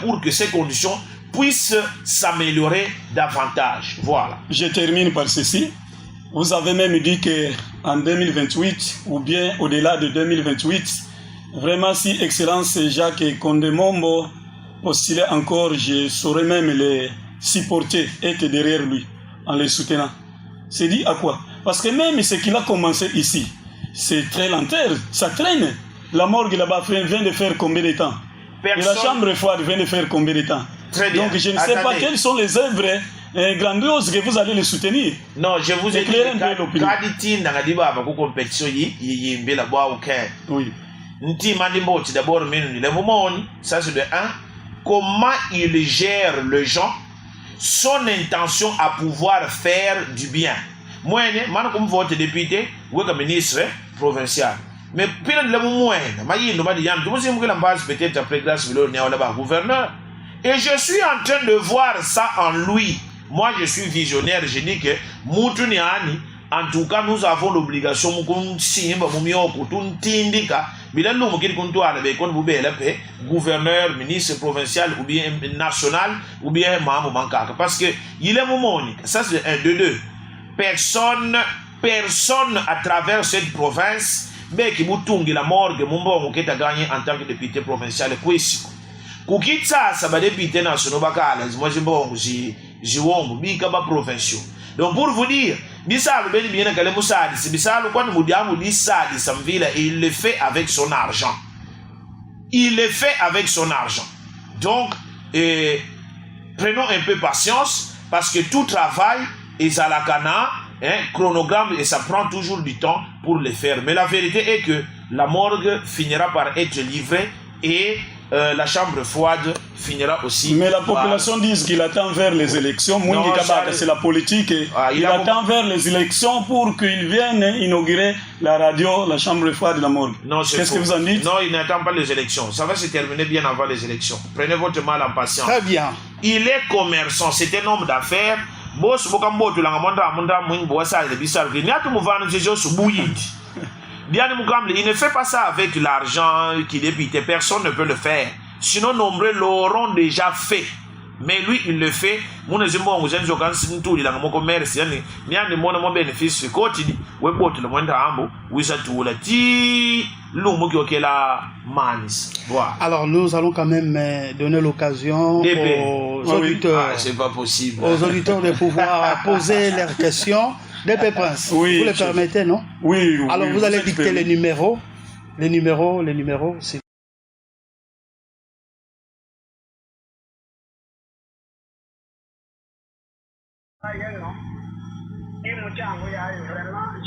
pour que ces conditions puissent s'améliorer davantage. Voilà. Je termine par ceci. Vous avez même dit qu'en 2028, ou bien au-delà de 2028, vraiment si Excellence Jacques Kondemombo postulait encore, je saurais même les supporter, être derrière lui, en les soutenant. C'est dit à quoi? Parce que même ce qu'il a commencé ici, c'est très lenteur, ça traîne. La morgue là-bas vient de faire combien de temps? Et la chambre froide vient de faire combien de temps? Très bien. Donc je ne sais pas quelles sont les œuvres grandioses que vous allez les soutenir. Non, je vous ai dit d'abord, ça c'est de 1. Comment il gère le gens, son intention à pouvoir faire du bien. Moi, je comme votre député, ou comme ministre provincial. Mais puis le peut-être après grâce au gouverneur. Et je suis en train de voir ça en lui. Moi, je suis visionnaire. Je dis que en tout cas, nous avons l'obligation gouverneur, ministre provincial ou bien national ou bien parce que il est moment. Ça c'est un de deux. Personne à travers cette province mais qui boutungi la morgue mon qui a gagné en tant que député provincial kwesiko kukitsa ça va député national bakala moi je bika ba provinciaux. Donc pour vous dire bisalo beli bien kale musadi si bisalo quand mudiamu disadi samvila et il le fait avec son argent. Il le fait avec son argent. Donc prenons un peu patience parce que tout travail est à la cana. Chronogramme et ça prend toujours du temps pour le faire. Mais la vérité est que la morgue finira par être livrée et la chambre froide finira aussi. Mais la population dit qu'il attend vers les élections. C'est la politique. Il attend vers les élections pour qu'ils viennent inaugurer la radio, la chambre froide de la morgue. Qu'est-ce que vous en dites? Non, il n'attend pas les élections. Ça va se terminer bien avant les élections. Prenez votre mal en patience. Très bien. Il est commerçant, c'est un homme d'affaires. Boss Bokamboto la monda mwingi bossa le bisar que niatu muvano jejo subuyidi. Bien il ne fait pas ça avec l'argent qu'il débite, personne ne peut le faire. Sinon nombreux l'auront déjà fait. Mais lui il le fait. Mon ezimbo nguzenzo kansi ntuli la ngamo commerce yani niande mona mo bénéfice koti weboto le mwenda ambo wisa tula ti lumu ki la manis. Voilà. Alors nous allons quand même donner l'occasion aux auditeurs. C'est pas possible. Aux auditeurs de pouvoir poser leurs questions. DP Prince, vous le permettez, non? Oui. Alors vous allez dicter les numéros. Les numéros, c'est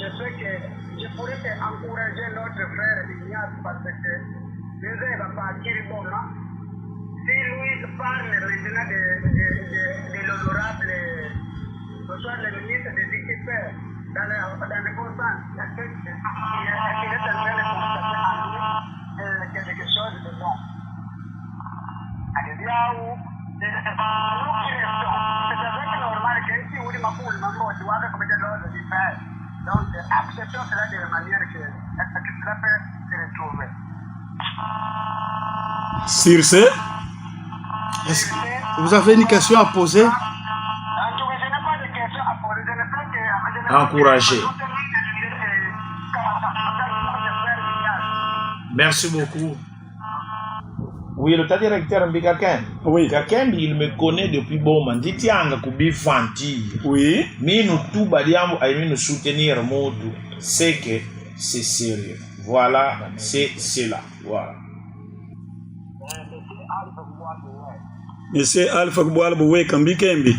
Je sais que je pourrais encourager notre frère Ignace parce que nous va partir bon là. Si lui parle maintenant de l'honorable, ce soit le ministre des Équipes dans le bon sens, il est en train de constater quelque chose de bon. C'est normal que si vous dites tu vas commettre l'ordre du père. Donc, acceptons cela de manière que cela peut se retrouver. Circe, vous avez une question à poser? Je n'ai pas de question à poser. Je ne fais que encourager. Merci beaucoup. Oui, le directeur Mbikaken. Oui. Kaken, il me connaît depuis bon moment. Dit Tianga Kubi Fanti. Oui. Mais nous tout badiamo à nous soutenir mode. C'est que c'est sérieux. Voilà, c'est cela. Voilà. Monsieur Alpha Gboalboué Kambi Kembi.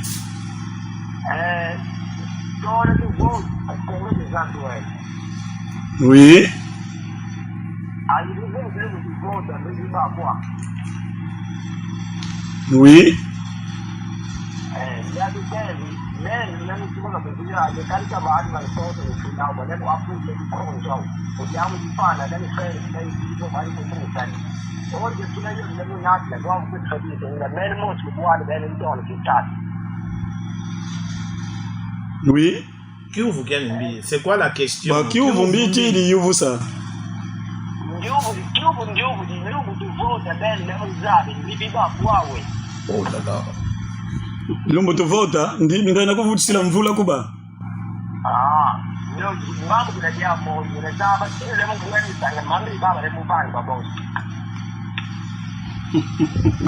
Oui. Oui. Oui. Kiuvu Kelimbi, c'est quoi la question? Bah, Kiuvu mbiti di yuvu sa. Oh là là. Lumbu tu vota, ndana kuvutisila mvula kuba.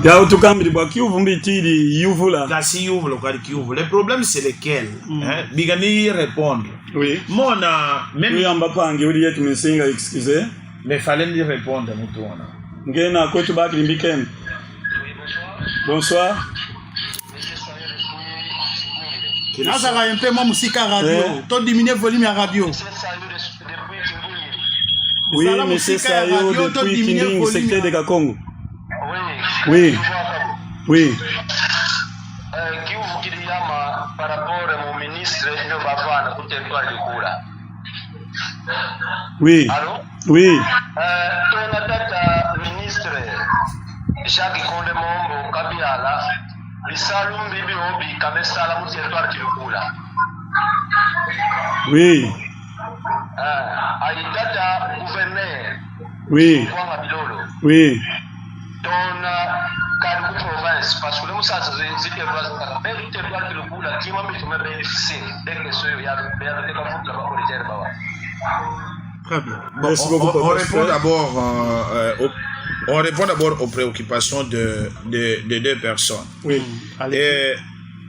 Ya utukambi bwa Kiuvu mbiti di yuvu la. Kasi Kiuvu le quoi Kiuvu. Le problème c'est lequel? Hein? Bigani répondre. Oui. Mon même Oui, ambapange uli yetu mesinga excusez. mais fallait lui répondre mutona. Ngena kwetu baki limbiken. Bonsoir. Nazala un peu moi musique radio. To diminuer volume à radio. Oui, monsieur Sayo depuis Kinding, secteur de Kakongo. Oui. Oui. Kiuvu kiliyama par rapport au ministre ndio bavana kutempa likula. Oui. Allô? Oui. Tona tata ministre Jacques Konde Mombo Kabiala bisalum bibi obi kamesala mu territoire kilukula. Oui. Aidata gouverneur. Oui. Wanga Bilolo. Oui. Tona kadu province parce que le musasa zite brazaka belle territoire kilukula kima bitu me bénéficier dès que ce ya de ka foutre là-bas pour les terres baba. Très bien. Bon, on répond d'abord on répond d'abord aux préoccupations de deux personnes. Oui.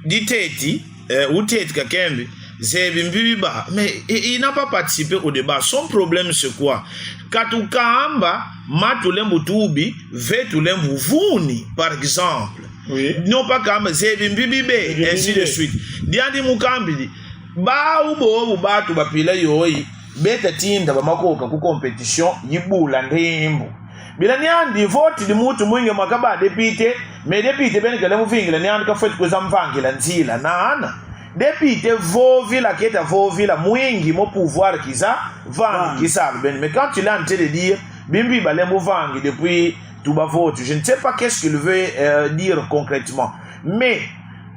Diteti ou Tete Kakembe, Zebimbiba, mais il n'a pas participé au débat. Son problème c'est quoi? Katukamba, Matulembutubi, Vetulembuvuni, par exemple. Oui. Non pas comme Zebimbibe, ainsi de suite. Diandi Mukambidi, ba ubo batu bapila yoi, beta tinda bamakoka ku compétition yibula ndimbu. Bila niandi vote di mutu mwingi makaba depite, me depite bene kele muvingila niandi ka fete kuza mvangila nzila nana. Depite vovila keta vovila mwingi mo pouvoir kiza vangi kisa ben. Mais quand tu l'as en train de dire bimbi balé mouvangi depuis tout bas vote, je ne sais pas qu'est-ce qu'il veut dire concrètement. Mais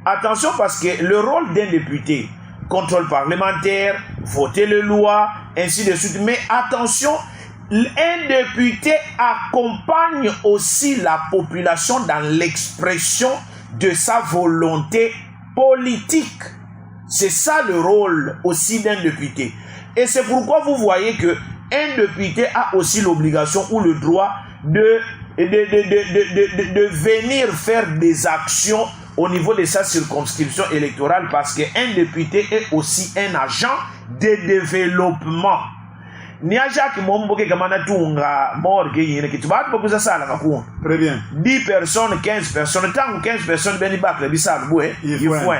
attention parce que le rôle d'un député, contrôle parlementaire, voter les lois, ainsi de suite. Mais attention, un député accompagne aussi la population dans l'expression de sa volonté politique. C'est ça le rôle aussi d'un député. Et c'est pourquoi vous voyez que un député a aussi l'obligation ou le droit de venir faire des actions au niveau de sa circonscription électorale parce qu'un député est aussi un agent de développement. Niajaki Momboke Kamana Tunga, Morgue, Yinekitubat, Bokusa Sala, Très bien. 10 personnes, 15 personnes, tant que 15 personnes, Benibak, le Bissar Boué, il faut.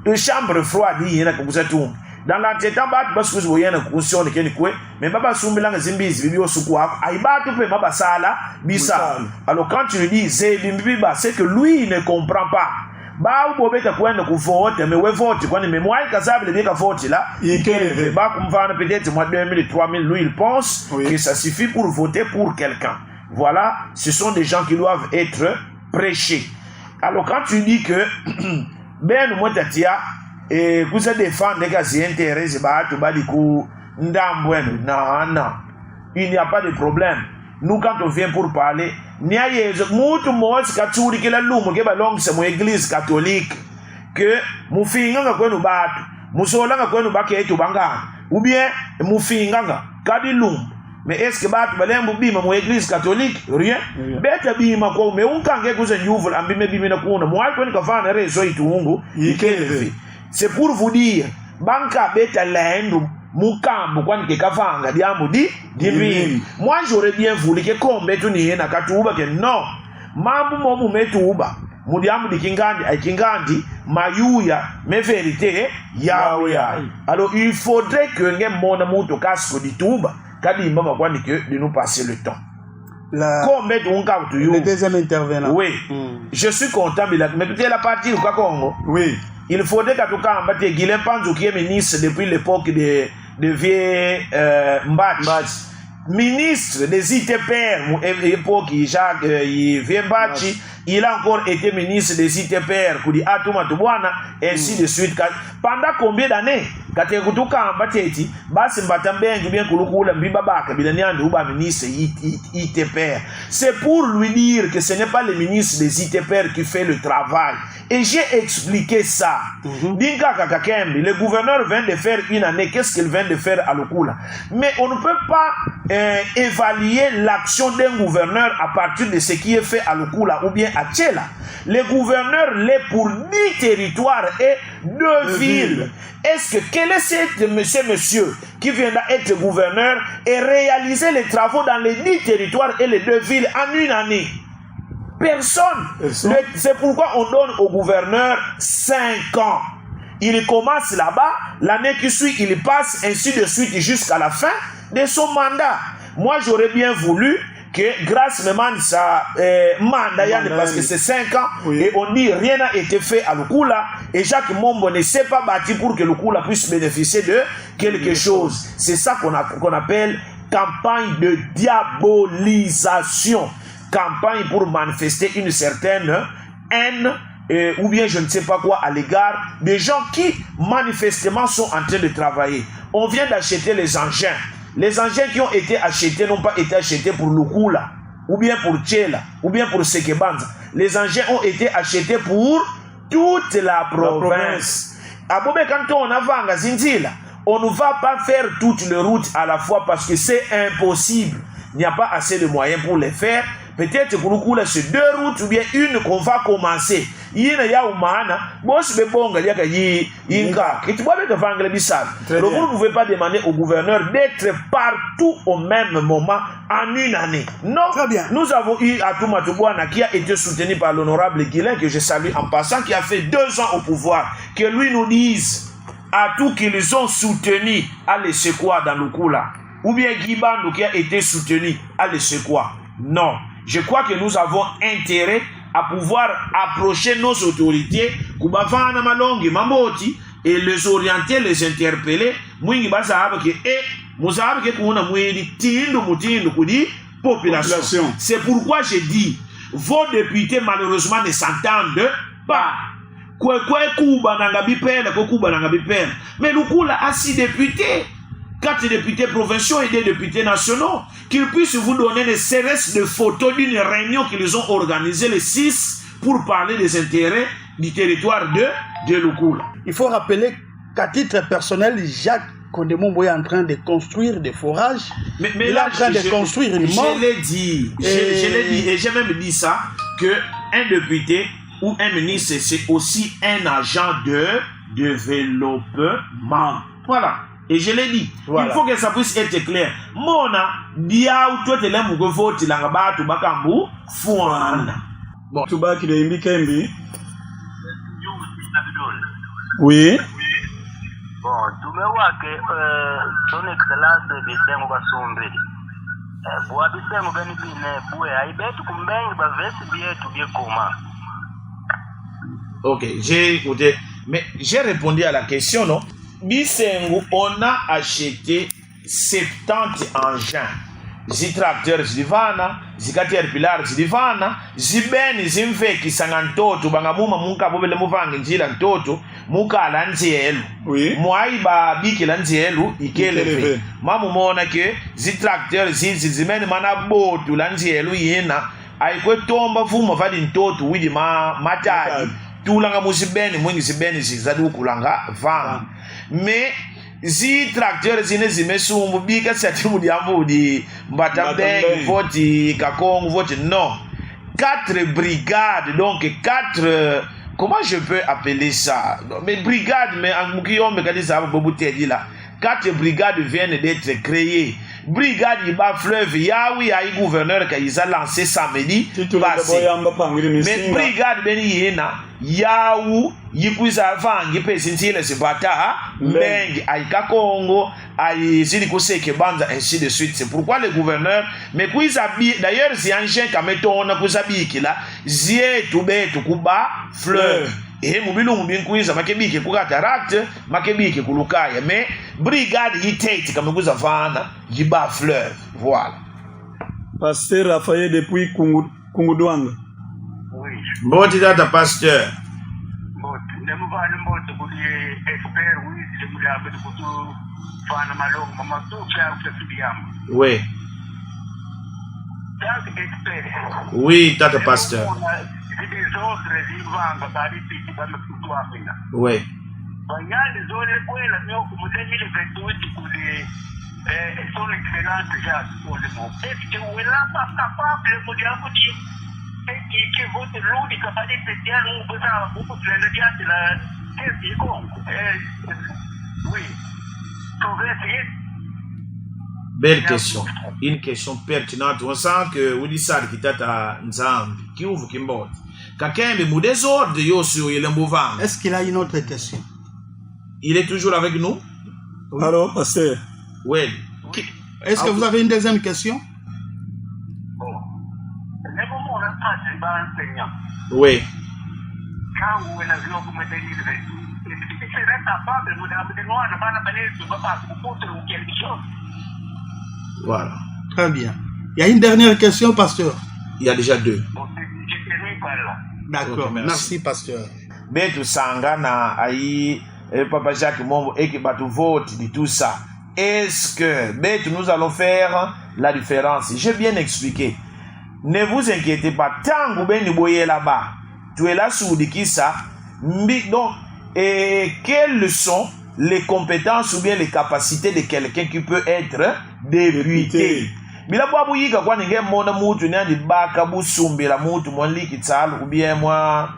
Une chambre froide, Yinekatuum. Dans l'entêtement, parce que vous voyez une conscience de Kenikwe, mais Baba Sumbilang Zimbis, Vibio Sukwa, Aïba, tu Baba Sala, Bissar. Alors quand tu lui dis, c'est que lui, il ne comprend pas. Ba ubobeka kwenda kuvote mais vote kwani mémoire kazable bien ka vote là il va kumvana peut-être moi 2000 3000 lui il pense que ça suffit pour voter pour quelqu'un. Voilà, ce sont des gens qui doivent être prêchés. Alors quand tu dis que ben moi tatia et que ça défend les gars c'est intéressé ba to ba diku ndambweno non, il n'y a pas de problème. Nous quand on vient pour parler ni ayezo mutu mmoja katuri kila lumo ke balongise mu église catholique que mufinga nga kwenu batu musola nga kwenu baketu bangana ou bien mufinga nga kadi lumo. Mais est-ce que batu balembu bima mu église catholique rien beta bima ko me unkange kuze nyuvula ambime bima na kuona mwai kwenu kafana rezo itungu ikelevi. C'est pour vous dire banka beta laendu mukambo kwani ke kavanga diambo di moi j'aurais bien voulu que kombe tu ni na katuba que non mambo momu metuba mudiambo di kingandi mayuya me vérité yawe. Alors il faudrait que ngem mona muto casque di tuba kadi mama kwani que de nous passer le temps. Le deuxième intervenant. Oui. Je suis comptable. Mais tu es la partie au Congo. Oui. Il faudrait qu'à tout cas, Guilhem Panzou qui est ministre depuis l'époque de vieux Mbach. Ministre des ITPR, époque Jacques Mbach. Il a encore été ministre des ITPR, Koudi Atouma Toubouana, et ainsi de suite. Pendant combien d'années? Quand tu as un ministre ITPR. C'est pour lui dire que ce n'est pas le ministre des ITPR qui fait le travail. Et j'ai expliqué ça. Le gouverneur vient de faire une année. Qu'est-ce qu'il vient de faire à Lukula? Mais on ne peut pas évaluer l'action d'un gouverneur à partir de ce qui est fait à Lukula ou bien à Tchela. Le gouverneur l'est pour 10 territoires et 2 villes. Est-ce que quel est ce monsieur qui vient d'être gouverneur et réaliser les travaux dans les 10 territoires et les 2 villes en une année? Personne. C'est pourquoi on donne au gouverneur 5 ans. Il commence là-bas, l'année qui suit, il passe ainsi de suite jusqu'à la fin de son mandat. Moi, j'aurais bien voulu que grâce même ça mandat parce que c'est 5 ans et on dit rien n'a été fait à Lukula et Jacques Mombo ne s'est pas bâti pour que Lukula puisse bénéficier de quelque chose. C'est ça qu'on appelle campagne de diabolisation, campagne pour manifester une certaine haine ou bien je ne sais pas quoi à l'égard des gens qui manifestement sont en train de travailler. On vient d'acheter les engins. Les engins qui ont été achetés n'ont pas été achetés pour Lukula, ou bien pour Tchela, ou bien pour Sekebanza. Les engins ont été achetés pour toute la province. Abobe, quand on a vanga Zinzila, on ne va pas faire toutes les routes à la fois parce que c'est impossible. Il n'y a pas assez de moyens pour les faire. Peut-être que Lukula, c'est 2 routes ou bien une qu'on va commencer. Donc vous ne pouvez pas demander au gouverneur d'être partout au même moment en une année. Non. Très bien. Nous avons eu Atouma Toubouana qui a été soutenu par l'honorable Guilhem, que je salue en passant, qui a fait 2 ans au pouvoir. Que lui nous dise à tout qu'ils ont soutenu à l'Essekoua dans Lukula. Ou bien Guibandou qui a été soutenu à l'Essekoua. Non. Je crois que nous avons intérêt à pouvoir approcher nos autorités et les orienter, les interpeller. Population. C'est pourquoi j'ai dit, vos députés malheureusement ne s'entendent pas. Mais Lukula a 6 députés. 4 députés provinciaux et 2 députés nationaux, qu'ils puissent vous donner ne serait-ce de photos d'une réunion qu'ils ont organisée les 6 pour parler des intérêts du territoire de Lukula. Il faut rappeler qu'à titre personnel, Jacques Kondemombo est en train de construire des forages. Mais il là, est en train de construire une mort. Je l'ai dit, je l'ai dit, et j'ai même dit ça, qu'un député ou un ministre, c'est aussi un agent de développement. Voilà. Et je l'ai dit, voilà. Il faut que ça puisse être clair. Mona, diaou, toi, tu l'aimes ou que faut, tu l'as battu, tu bakambu, fouana. Bon, tu vas qui est Imbi Kembi. Oui. Bon, tu me vois que son excellence de Sengo Basombe. Bois de Sengo Ganipine, Boué, Aïbet, Kumben, Bavest, bien comment. Ok, j'ai écouté. Mais j'ai répondu à la question, non? Bisengo, on a acheté 70 engins. Zitracteurs zivana, zikaterpillar zivana, zibeni zimveki sangantoto bangamuma munka bobele muvange njila ntoto muka lanzielu. Oui. Mwaiba biki lanzielu ikelefe. Mamu mona ke zitracteurs zimeni mana botu lanzielu yena aikwe tomba vuma vadi ntoto widi matadi. Tulanga musibeni mwingi zibeni zizadu kulanga vanga. Mais zi tracteurs zine zimesumbu bika satimu diambu di Mbatamdeng voti Kakong voti non 4 brigades donc 4 comment je peux appeler ça mais brigades mais en mukiyombe kadisa bobu tedi là 4 brigades viennent d'être créées. Brigade Iba Fleuve, Yaoui a gouverneur qui a lancé samedi passé. Mais brigade Beni Yena, yawu yikwiza vangi pesintile zibata mengi aika Congo aizili kuseke banza ainsi de suite. C'est pourquoi le gouverneur me kwiza d'ailleurs si anje kametona kuzabikila zietu betu kuba fleuve mubilungu binkwiza makebike ku cataract makebike ku lukaya mais brigade yitate kamekuza vana yiba fleuve. Voilà. Pasteur Raphaël depuis Kungudwanga. Oui. Mboti tata pasteur. Mboti. Ne muvani mboti kuli expert oui, c'est kuli abedi kutu fana malongo mama tu kya kufidiyama. Oui. Tak expert. Oui, tata pasteur. Des autres vivanga bari piti kama kutu afina. Oui. Banyali zole kwela nyo kumudeni le vetuti kuli son excellence déjà pour le monde. Est-ce que vous êtes là pas capable de dire que votre l'unique capacité spéciale ou vous avez beaucoup de l'ingrédient de la tête du Congo? Oui. Belle question. Une question pertinente. On sent que Willy Sad qui t'a Nzambi, qui ouvre qui monte. Quelqu'un de mon désordre, yo sur il est. Est-ce qu'il a une autre question? Il est toujours avec nous? Oui. Alors, pasteur. Oui. Est-ce que vous avez une deuxième question? Oui. Voilà. Très bien. Il y a une dernière question, pasteur. Il y a déjà deux. D'accord. Okay, merci, pasteur. Betu sangana ayi Papa Jacques Mombo et qui bat vote de tout ça. Est-ce que nous allons faire la différence? J'ai bien expliqué. Ne vous inquiétez pas. Tant que vous êtes là-bas, tu es là sous Dikissa. Donc, quelles sont les compétences ou bien les capacités de quelqu'un qui peut être député? Bila bwa buyika kwa ninge mona mutu nyandi baka busumbira mutu mwanliki tsalo ou bien moi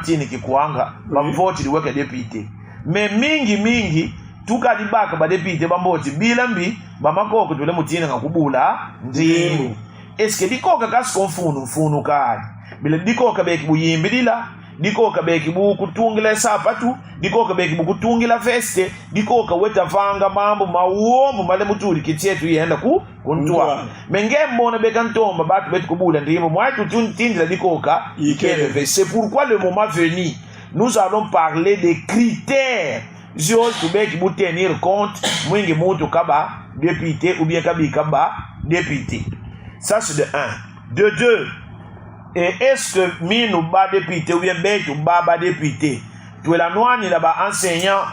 tini kikwanga bamvoti liweke député. Mais mingi tukadibaka badepite bamboti bilambi bamakoko tule mutina ngakubula ndimu. Eske dikoka kasikonfunu kali bila dikoka beki buyimbilila dikoka beki bukutungila sapatu dikoka beki bukutungila veste dikoka wetavanga mambo mawombo male mutuli kitietu yenda kuntwa menge mbona beka ntomba batu betu kubula ndimu mwaitu tindila dikoka ikele. C'est pourquoi le moment venu nous allons parler des critères tu beki bu tenir compte mwingi mutu kaba député ou bien kabi kaba député. Ça c'est de 1. De 2, et est-ce que minou ba député ou bien betu ba député tu es la noani là ba enseignant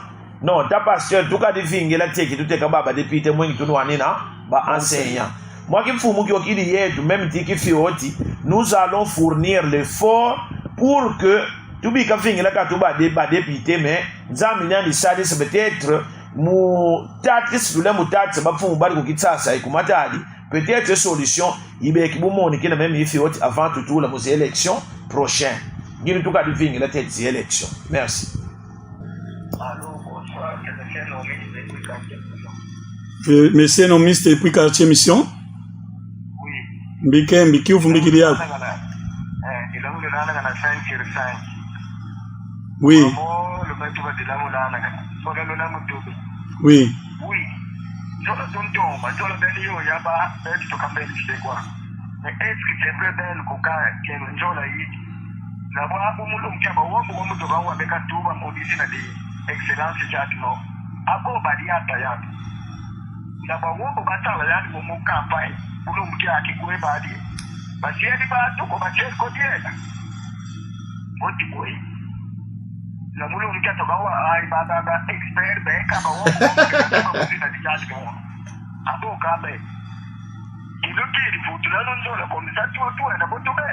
non ta pasteur tout cas de fingi la teki tout est ba député mwingi tu noani na ba enseignant. Moi qui fumu ki okili yetu même tiki fioti nous allons fournir l'effort pour que tu bi ka fingi la ka tu ba député mais nzambi nyandi sadi c'est peut-être mu tatis le mu tatis ba fumu bali ko kitsasa ikumatali. Peut-être solution, il y a qui même avant tout la élection prochaine. Il y a tout cas de venir la tête des élections. Merci. Monsieur le ministre et puis quartier mission. Oui. Mbiki vous me dites oui. Oui. Oui. Jola tuntomba jola beli yo yaba beti to kambeli kwa mais est-ce que c'est vrai belle kukaa keno jola hii na bwabu mulu mkaba wombo womu to bawa beka tuba modisi na di excellence jati no ako badi hata yake na bwombo batala yani mu campagne mulu mkia akikwe badi basi yadi ba to ko bache ko diela moti koi na mulu mkia to bawa ai bada expert beka ba wombo modisi na di jati no abo kabe ilokiri futula nondola komisa tu na botobe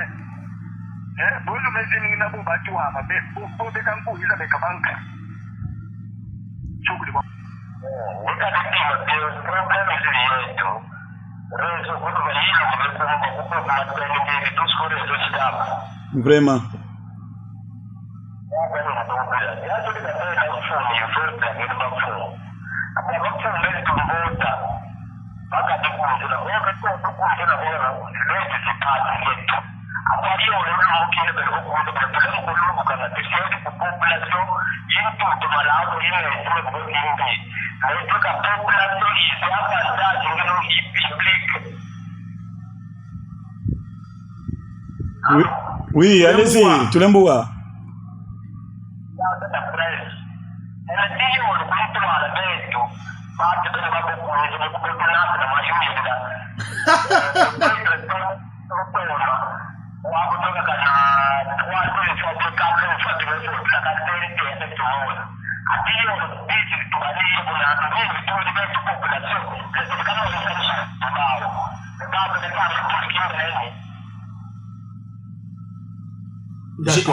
bolo mezini na bo batu ama be bo be kan ko iza be kabanka chukuli ba vraiment kana tishati ku population yinto to malawo ine to ko yinde ayi to ka population ya pa da ngino implique. Oui, allez-y, Tulemboua.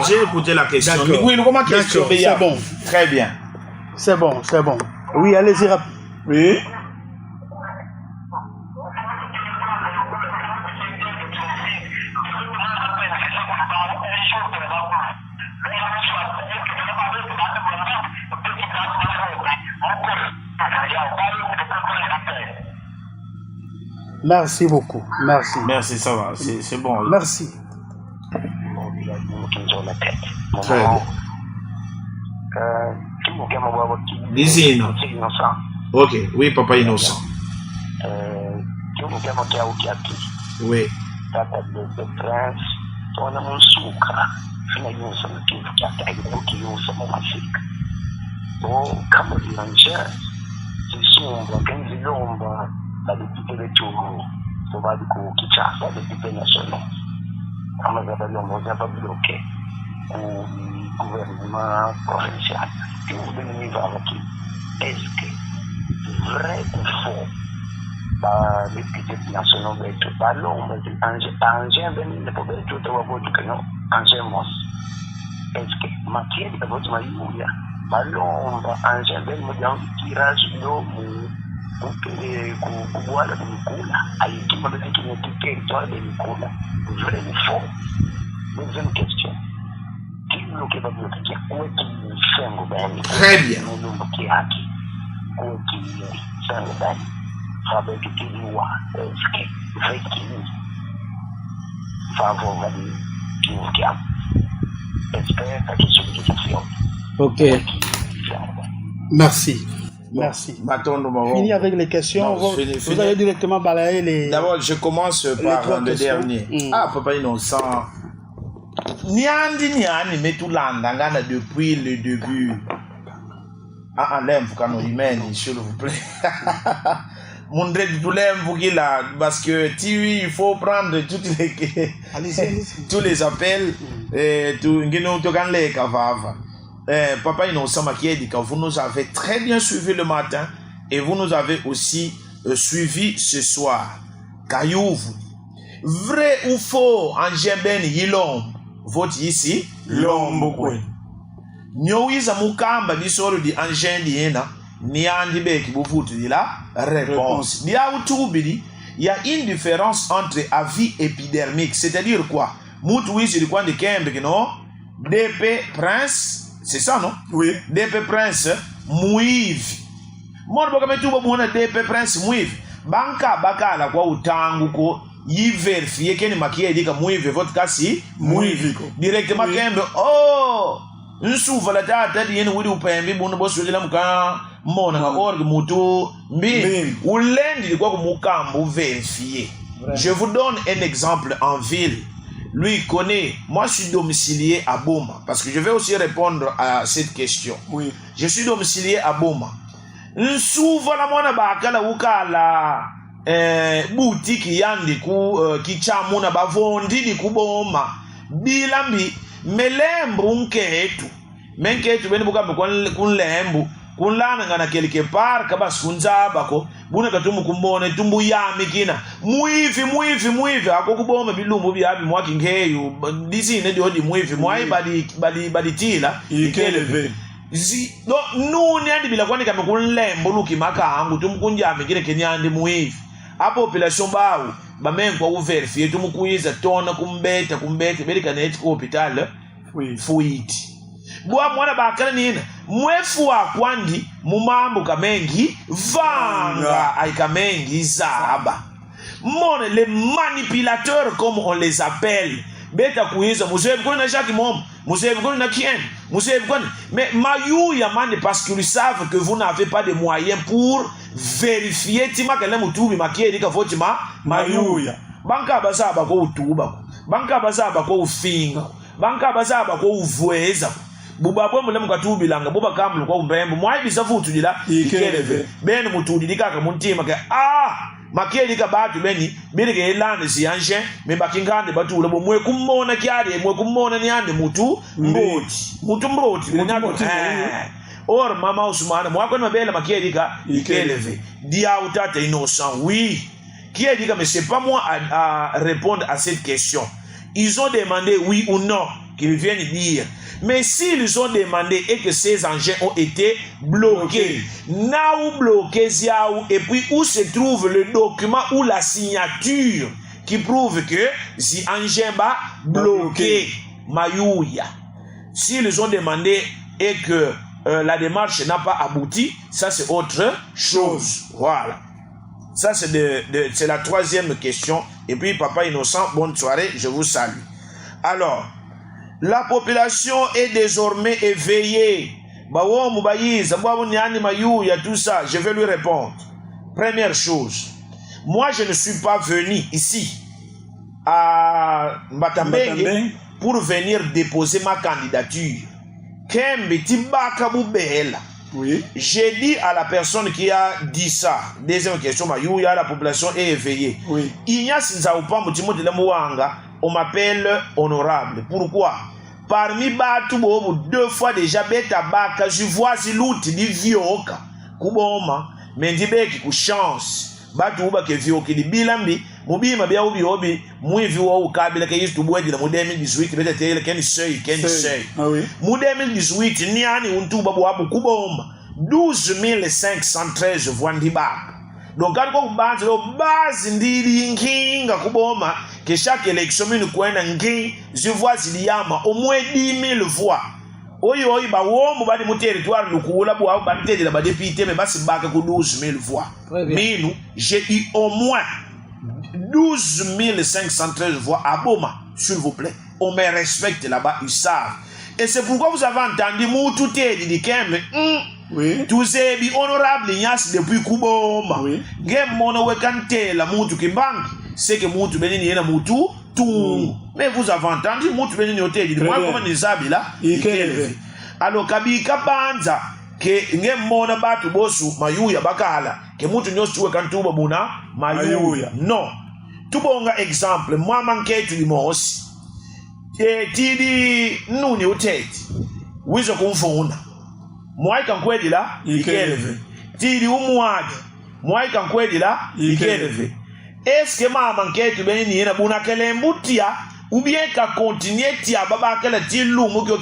J'ai écouté la question. D'accord. Oui, comment question C'est bon. Très bien. C'est bon, c'est bon. Oui, allez-y rapide. Oui. Merci beaucoup. Merci. Merci, ça va. C'est bon. Merci. Très bien. Lisine. Ok, oui, papa innocent. Oui. Gouvernement provincial. Et vous devez voir est-ce que vrai ou faux les petits nationaux de tout ballon, engin de pouvez tout avoir du canon, engin mos. Est-ce que matière de votre maillot, ballon, engin de modèle tirage d'eau, pour que vous voyez le coula, aïe qui m'a dit qu'il n'était pas territoire de coula. Vrai ou faux? Deuxième question. Très bien. Ok. Merci. Merci. Fini avec les questions. Non, vous allez directement balayer les. D'abord, je commence par le dernier. Ah, papa innocent. Niani metulanda ngana depuis le début. Enlève quand on humaine, s'il vous plaît. Mondre tout l'envoyer là parce que il faut prendre toutes les tous les appels tout ngeno to kan le kavava. Papa innocent makiedi quand vous nous avez très bien suivi le matin et vous nous avez aussi suivi ce soir. Kayouvu. Vrai ou faux en Jeben Yilom? Vote ici l'homme. Nyowiza mukamba bisoro di anjendi yena ni andi beki bufutu di la réponse. Dia utubili il y a une différence entre avis épidermique, c'est-à-dire quoi? Mutu wizi di kwande kembe kino DP Prince, c'est ça non? Oui. DP Prince muivi. Mon boka metuba muona DP Prince muivi. Banka bakala kwa utangu ko yi vérifier que ni maquillé dit que muive votre cas si muive directement kembe oh nsuva la tata di yeni wudi upembi bunu bosulila muka mona nga orgue mutu mbi ulendi kwa kumukambu vérifier. Je vous donne un exemple en ville. Lui connaît. Moi je suis domicilié à Boma parce que je vais aussi répondre à cette question. Oui. Je suis domicilié à Boma. Nsuva la mona bakala ukala boutique yandi ku kichamuna bavondi di kuboma bilambi melembu nketu menketu beni buka kunlembu kunlana ngana quelque part kaba sunza bako buna katumu kumbone tumbu yami kina muivi akokuboma bilumbu byabi mwaki ngeyo disine di odi muivi mwai badi tila ikeleve no nuni andi bila kwani kama kunlembu luki makangu tumkunjami kile kenyandi muivi. A population baou ba même kwa vérifier tout mukuiza tona kumbeta beli kaneti ku hospital fuiti bwa mwana bakala nina mwefu akwandi mumambo kamengi vanga aikamengi zaba mone les manipulateurs comme on les appelle beta kuiza muzebu kuna Jacques Mom Mais Mayouya, parce qu'ils savent que vous n'avez pas de moyens pour vérifier tima que l'emoutou makieri ka fotima Mayouya. Banka bazaba ko utuba. Banka bazaba ko ufinga. Banka bazaba ko uvueza. Buba bwe mulemu katubilanga buba kamlu ko umbembo. Mwai bisafu tudila ikeleve. Ben mutudilika ka muntima ke makieri ka batu beni bilike elande si anje me bakingande batu lebo mwe kumona kyari mwe kumona ni ande mutu mboti or mama Ousmane moi quand mabela makieri ka ikeleve dia utata innocent oui qui a dit que mais c'est pas moi à répondre à cette question. Ils ont demandé oui ou non qu'ils viennent dire. Mais s'ils ont demandé et que ces engins ont été bloqués, naou bloqué ziaou, et puis où se trouve le document ou la signature qui prouve que si engin va bloqué, Mayouya. S'ils ont demandé et que la démarche n'a pas abouti, ça c'est autre chose. Voilà. Ça c'est la troisième question. Et puis Papa Innocent, bonne soirée, je vous salue. Alors, la population est désormais éveillée. Tout ça, je vais lui répondre. Première chose, moi je ne suis pas venu ici à Mbatambenge pour venir déposer ma candidature. Oui. J'ai dit à la personne qui a dit ça, deuxième question, la population est éveillée. Oui. On m'appelle honorable. Pourquoi? Parmi Batu Bobo, 2 fois déjà beta baka, je vois l'outil di vioka. Kuboma, mendibeki ku chance. Batu uba ke vioki di bilambi, mubima bia ubi obi, mwivi wa ukabila ke yistu bwedi na mu 2018 beta tele ken sey. Ah oui. Mu 2018 ni ani untuba bwabu kuboma. 12 513 voix ndibaka. Donc quand on base le base ndiri nkinga kuboma que chaque élection nous kwenda ngi je vois il y a au moins 10 000 voix. Oyo ba wo ba mu territoire lukula bo ba ntedi la ba député mais basi baka ku 12 000 voix. Mais nous j'ai eu au moins 12 513 voix à Boma, s'il vous plaît. On me respecte là-bas, ils savent. Et c'est pourquoi vous avez entendu tout est dit Kembe. Oui. Tous ces honorables Ignace depuis Kuboma. Oui. Game mono wekante la mutu kibangi. C'est que mutu benini yena mutu tout. Mais vous avez entendu mutu benini hotel dit moi comment les habits là. Alors kabi kabanza ke ngem mona batu bosu Mayouya bakala ke mutu nyosu wekantuba buna Mayouya. Non. Tubonga exemple moi manke tu limos. Et tidi nuni uteti. Wizo kumfuna. Mwai kankwedi la ikeleve. Tidi umuaji. Mwai kankwedi la ikeleve. Est-ce que mama nketu beni ni yena buna kelembutia ou bien ka continuer tia baba kele tilu mukyo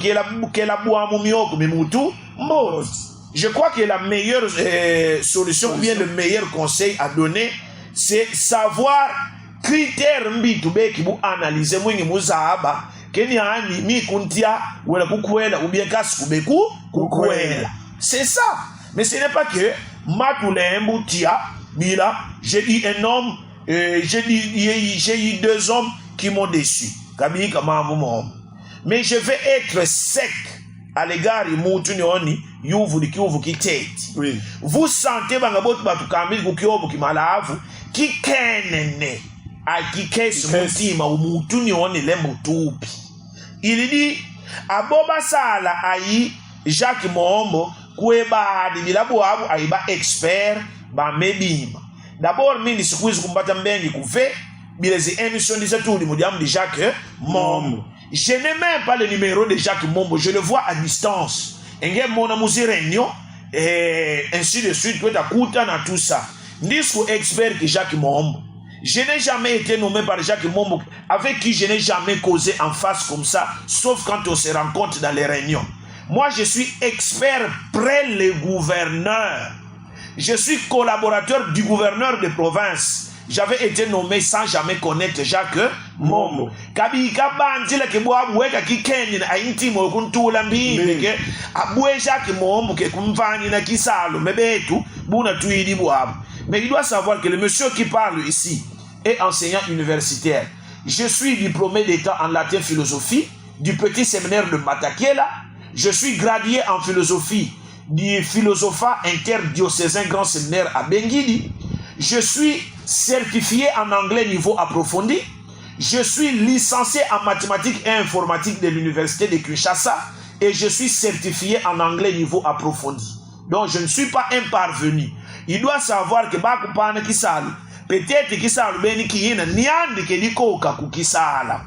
kela buamu miyoko mimutu mbos. Je crois que la meilleure solution ou bien le meilleur conseil à donner c'est savoir critères mbitu beki bu analyser mwingi muzaba keni ani mi kuntia wala kukwela ou bien kasi kubeku kukwela. C'est ça. Mais ce n'est pas que Matulembu tia bila j'ai dit un homme j'ai eu 2 hommes qui m'ont déçu. Mais je vais être sec à l'égard de Moutunioni, oui. Vous sentez qui kenene a qui kesse mutima ou Moutunioni lembutupi. Il dit Aboba Sala ayi Jacques Mombo kweba de bilabo abu aiba expert ba mebima. D'abord, mini squeeze kumbata mbengi kufe, bilezi émission de Jacques Mombo. Je n'ai même pas le numéro de Jacques Mombo, je le vois à distance. Engem mona muzirenyo, et ainsi de suite, peut à na tout ça. Nisco expert que Jacques Mombo. Je n'ai jamais été nommé par Jacques Mombo, avec qui je n'ai jamais causé en face comme ça, sauf quand on se rencontre dans les réunions. Moi, je suis expert près les gouverneurs. Je suis collaborateur du gouverneur de province. J'avais été nommé sans jamais connaître Jacques Mombo. Kabi kabanti la ke boabu weka kikeni na intimo kuntula mbili ke abwe Jacques Mombo ke kumfani na kisalo mebetu buna tuidi boabu. Mais il doit savoir que le monsieur qui parle ici est enseignant universitaire. Je suis diplômé d'État en latin philosophie du petit séminaire de Matakiela. Je suis gradué en philosophie du Philosophat interdiocésain grand séminaire à Bengidi. Je suis certifié en anglais niveau approfondi. Je suis licencié en mathématiques et informatique de l'université de Kinshasa et je suis certifié en anglais niveau approfondi. Donc je ne suis pas un parvenu. Il doit savoir que Bakupana Kisalu, peut-être Kisalu Beni Kiyena, Niandi Kediko Kaku Kisala.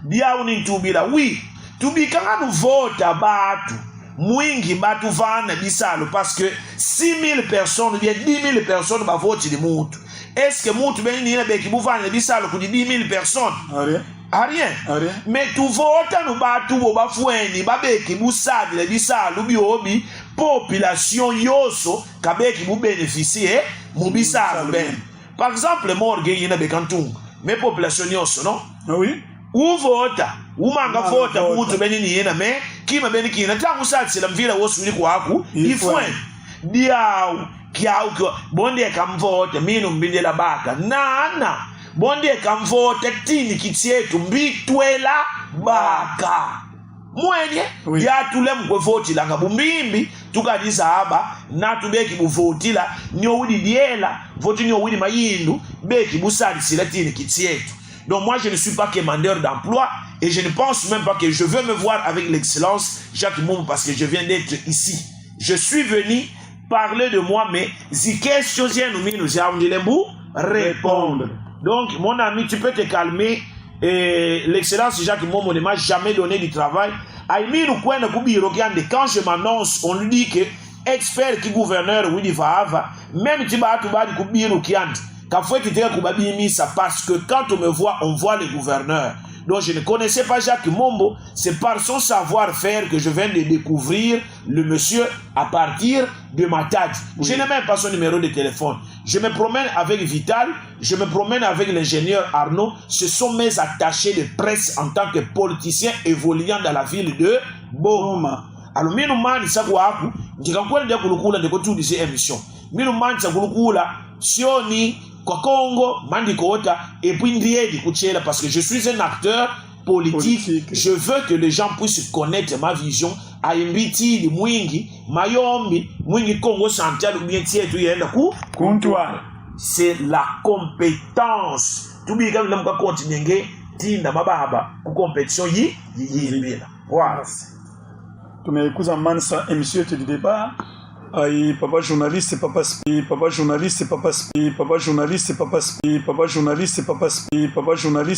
Diauni Tubila, oui, Tubi quand nous vote à Batu, Mwingi Batu Vana Bisalu, parce que 6 000 personnes, ou bien 10 000 personnes vont voter de Moutou. Est-ce que Moutou Beni Nina Beki Bouvana Bisalu, pour 10 000 personnes? Rien. Mais tu votes nous Batu Boba Foueni, Babeki Boussadi, les Bisalu, Biobi, population Yoso, Kabeki Bou bénéficier, Moubisalu Ben. Par exemple, Morgue Yina Bekantung, mais population Yoso, non? Oui. Ou vote, ou manga vote, Moutou Beni Nina, mais qui m'a béni qui n'a pas moussad, c'est la ville à Wosuni Kwaku, il faut un diaou, kiaou, bon dia kam vote, minum bide la baka, nana, bon dia kam vote, tini qui tient, tumbi, tuela, baka. Mwenye, ya tulem kwe voti la ngabumbimbi, tuka di sahaba, na tubeki bu voti la, nyo widi diela, voti nyo widi mayindu, beki bu sadi silatini kitietu. Donc moi je ne suis pas commandeur d'emploi et je ne pense même pas que je veux me voir avec l'excellence Jacques Moum parce que je viens d'être ici. Je suis venu parler de moi, mais si question nous allons répondre. Donc mon ami, tu peux te calmer. L'excellence Jacques Moum ne m'a jamais donné du travail. Quand je m'annonce, on lui dit que expert qui gouverneur oui même tu vas parce que quand on me voit, on voit le gouverneur. Donc je ne connaissais pas Jacques Mombo. C'est par son savoir-faire que je viens de découvrir le monsieur à partir de ma tête. Oui. Je n'ai même pas son numéro de téléphone. Je me promène avec Vital, je me promène avec l'ingénieur Arnaud. Ce sont mes attachés de presse en tant que politicien évoluant dans la ville de Boma. Alors, nous mani sakwaku, ndikakwenda de kulukula de kotu ces émissions. Nous mani sakulukula sioni kwa Congo, mandikota et puis ndiedi kuchela parce que je suis un acteur politique. Je veux que les gens puissent connaître ma vision. Aimbiti mwingi, mayombi, mwingi Congo central ou bien tietu yenda ku Kuntwa. C'est la compétence. Tubi comme l'homme continue tinda mababa ku compétition yi yimbela. Voilà. Tumekuza mansa émission du débat. Aïe, papa journaliste, papa spi, papa journaliste, papa spi, papa journaliste, papa spi, papa journaliste, papa spi, papa journaliste.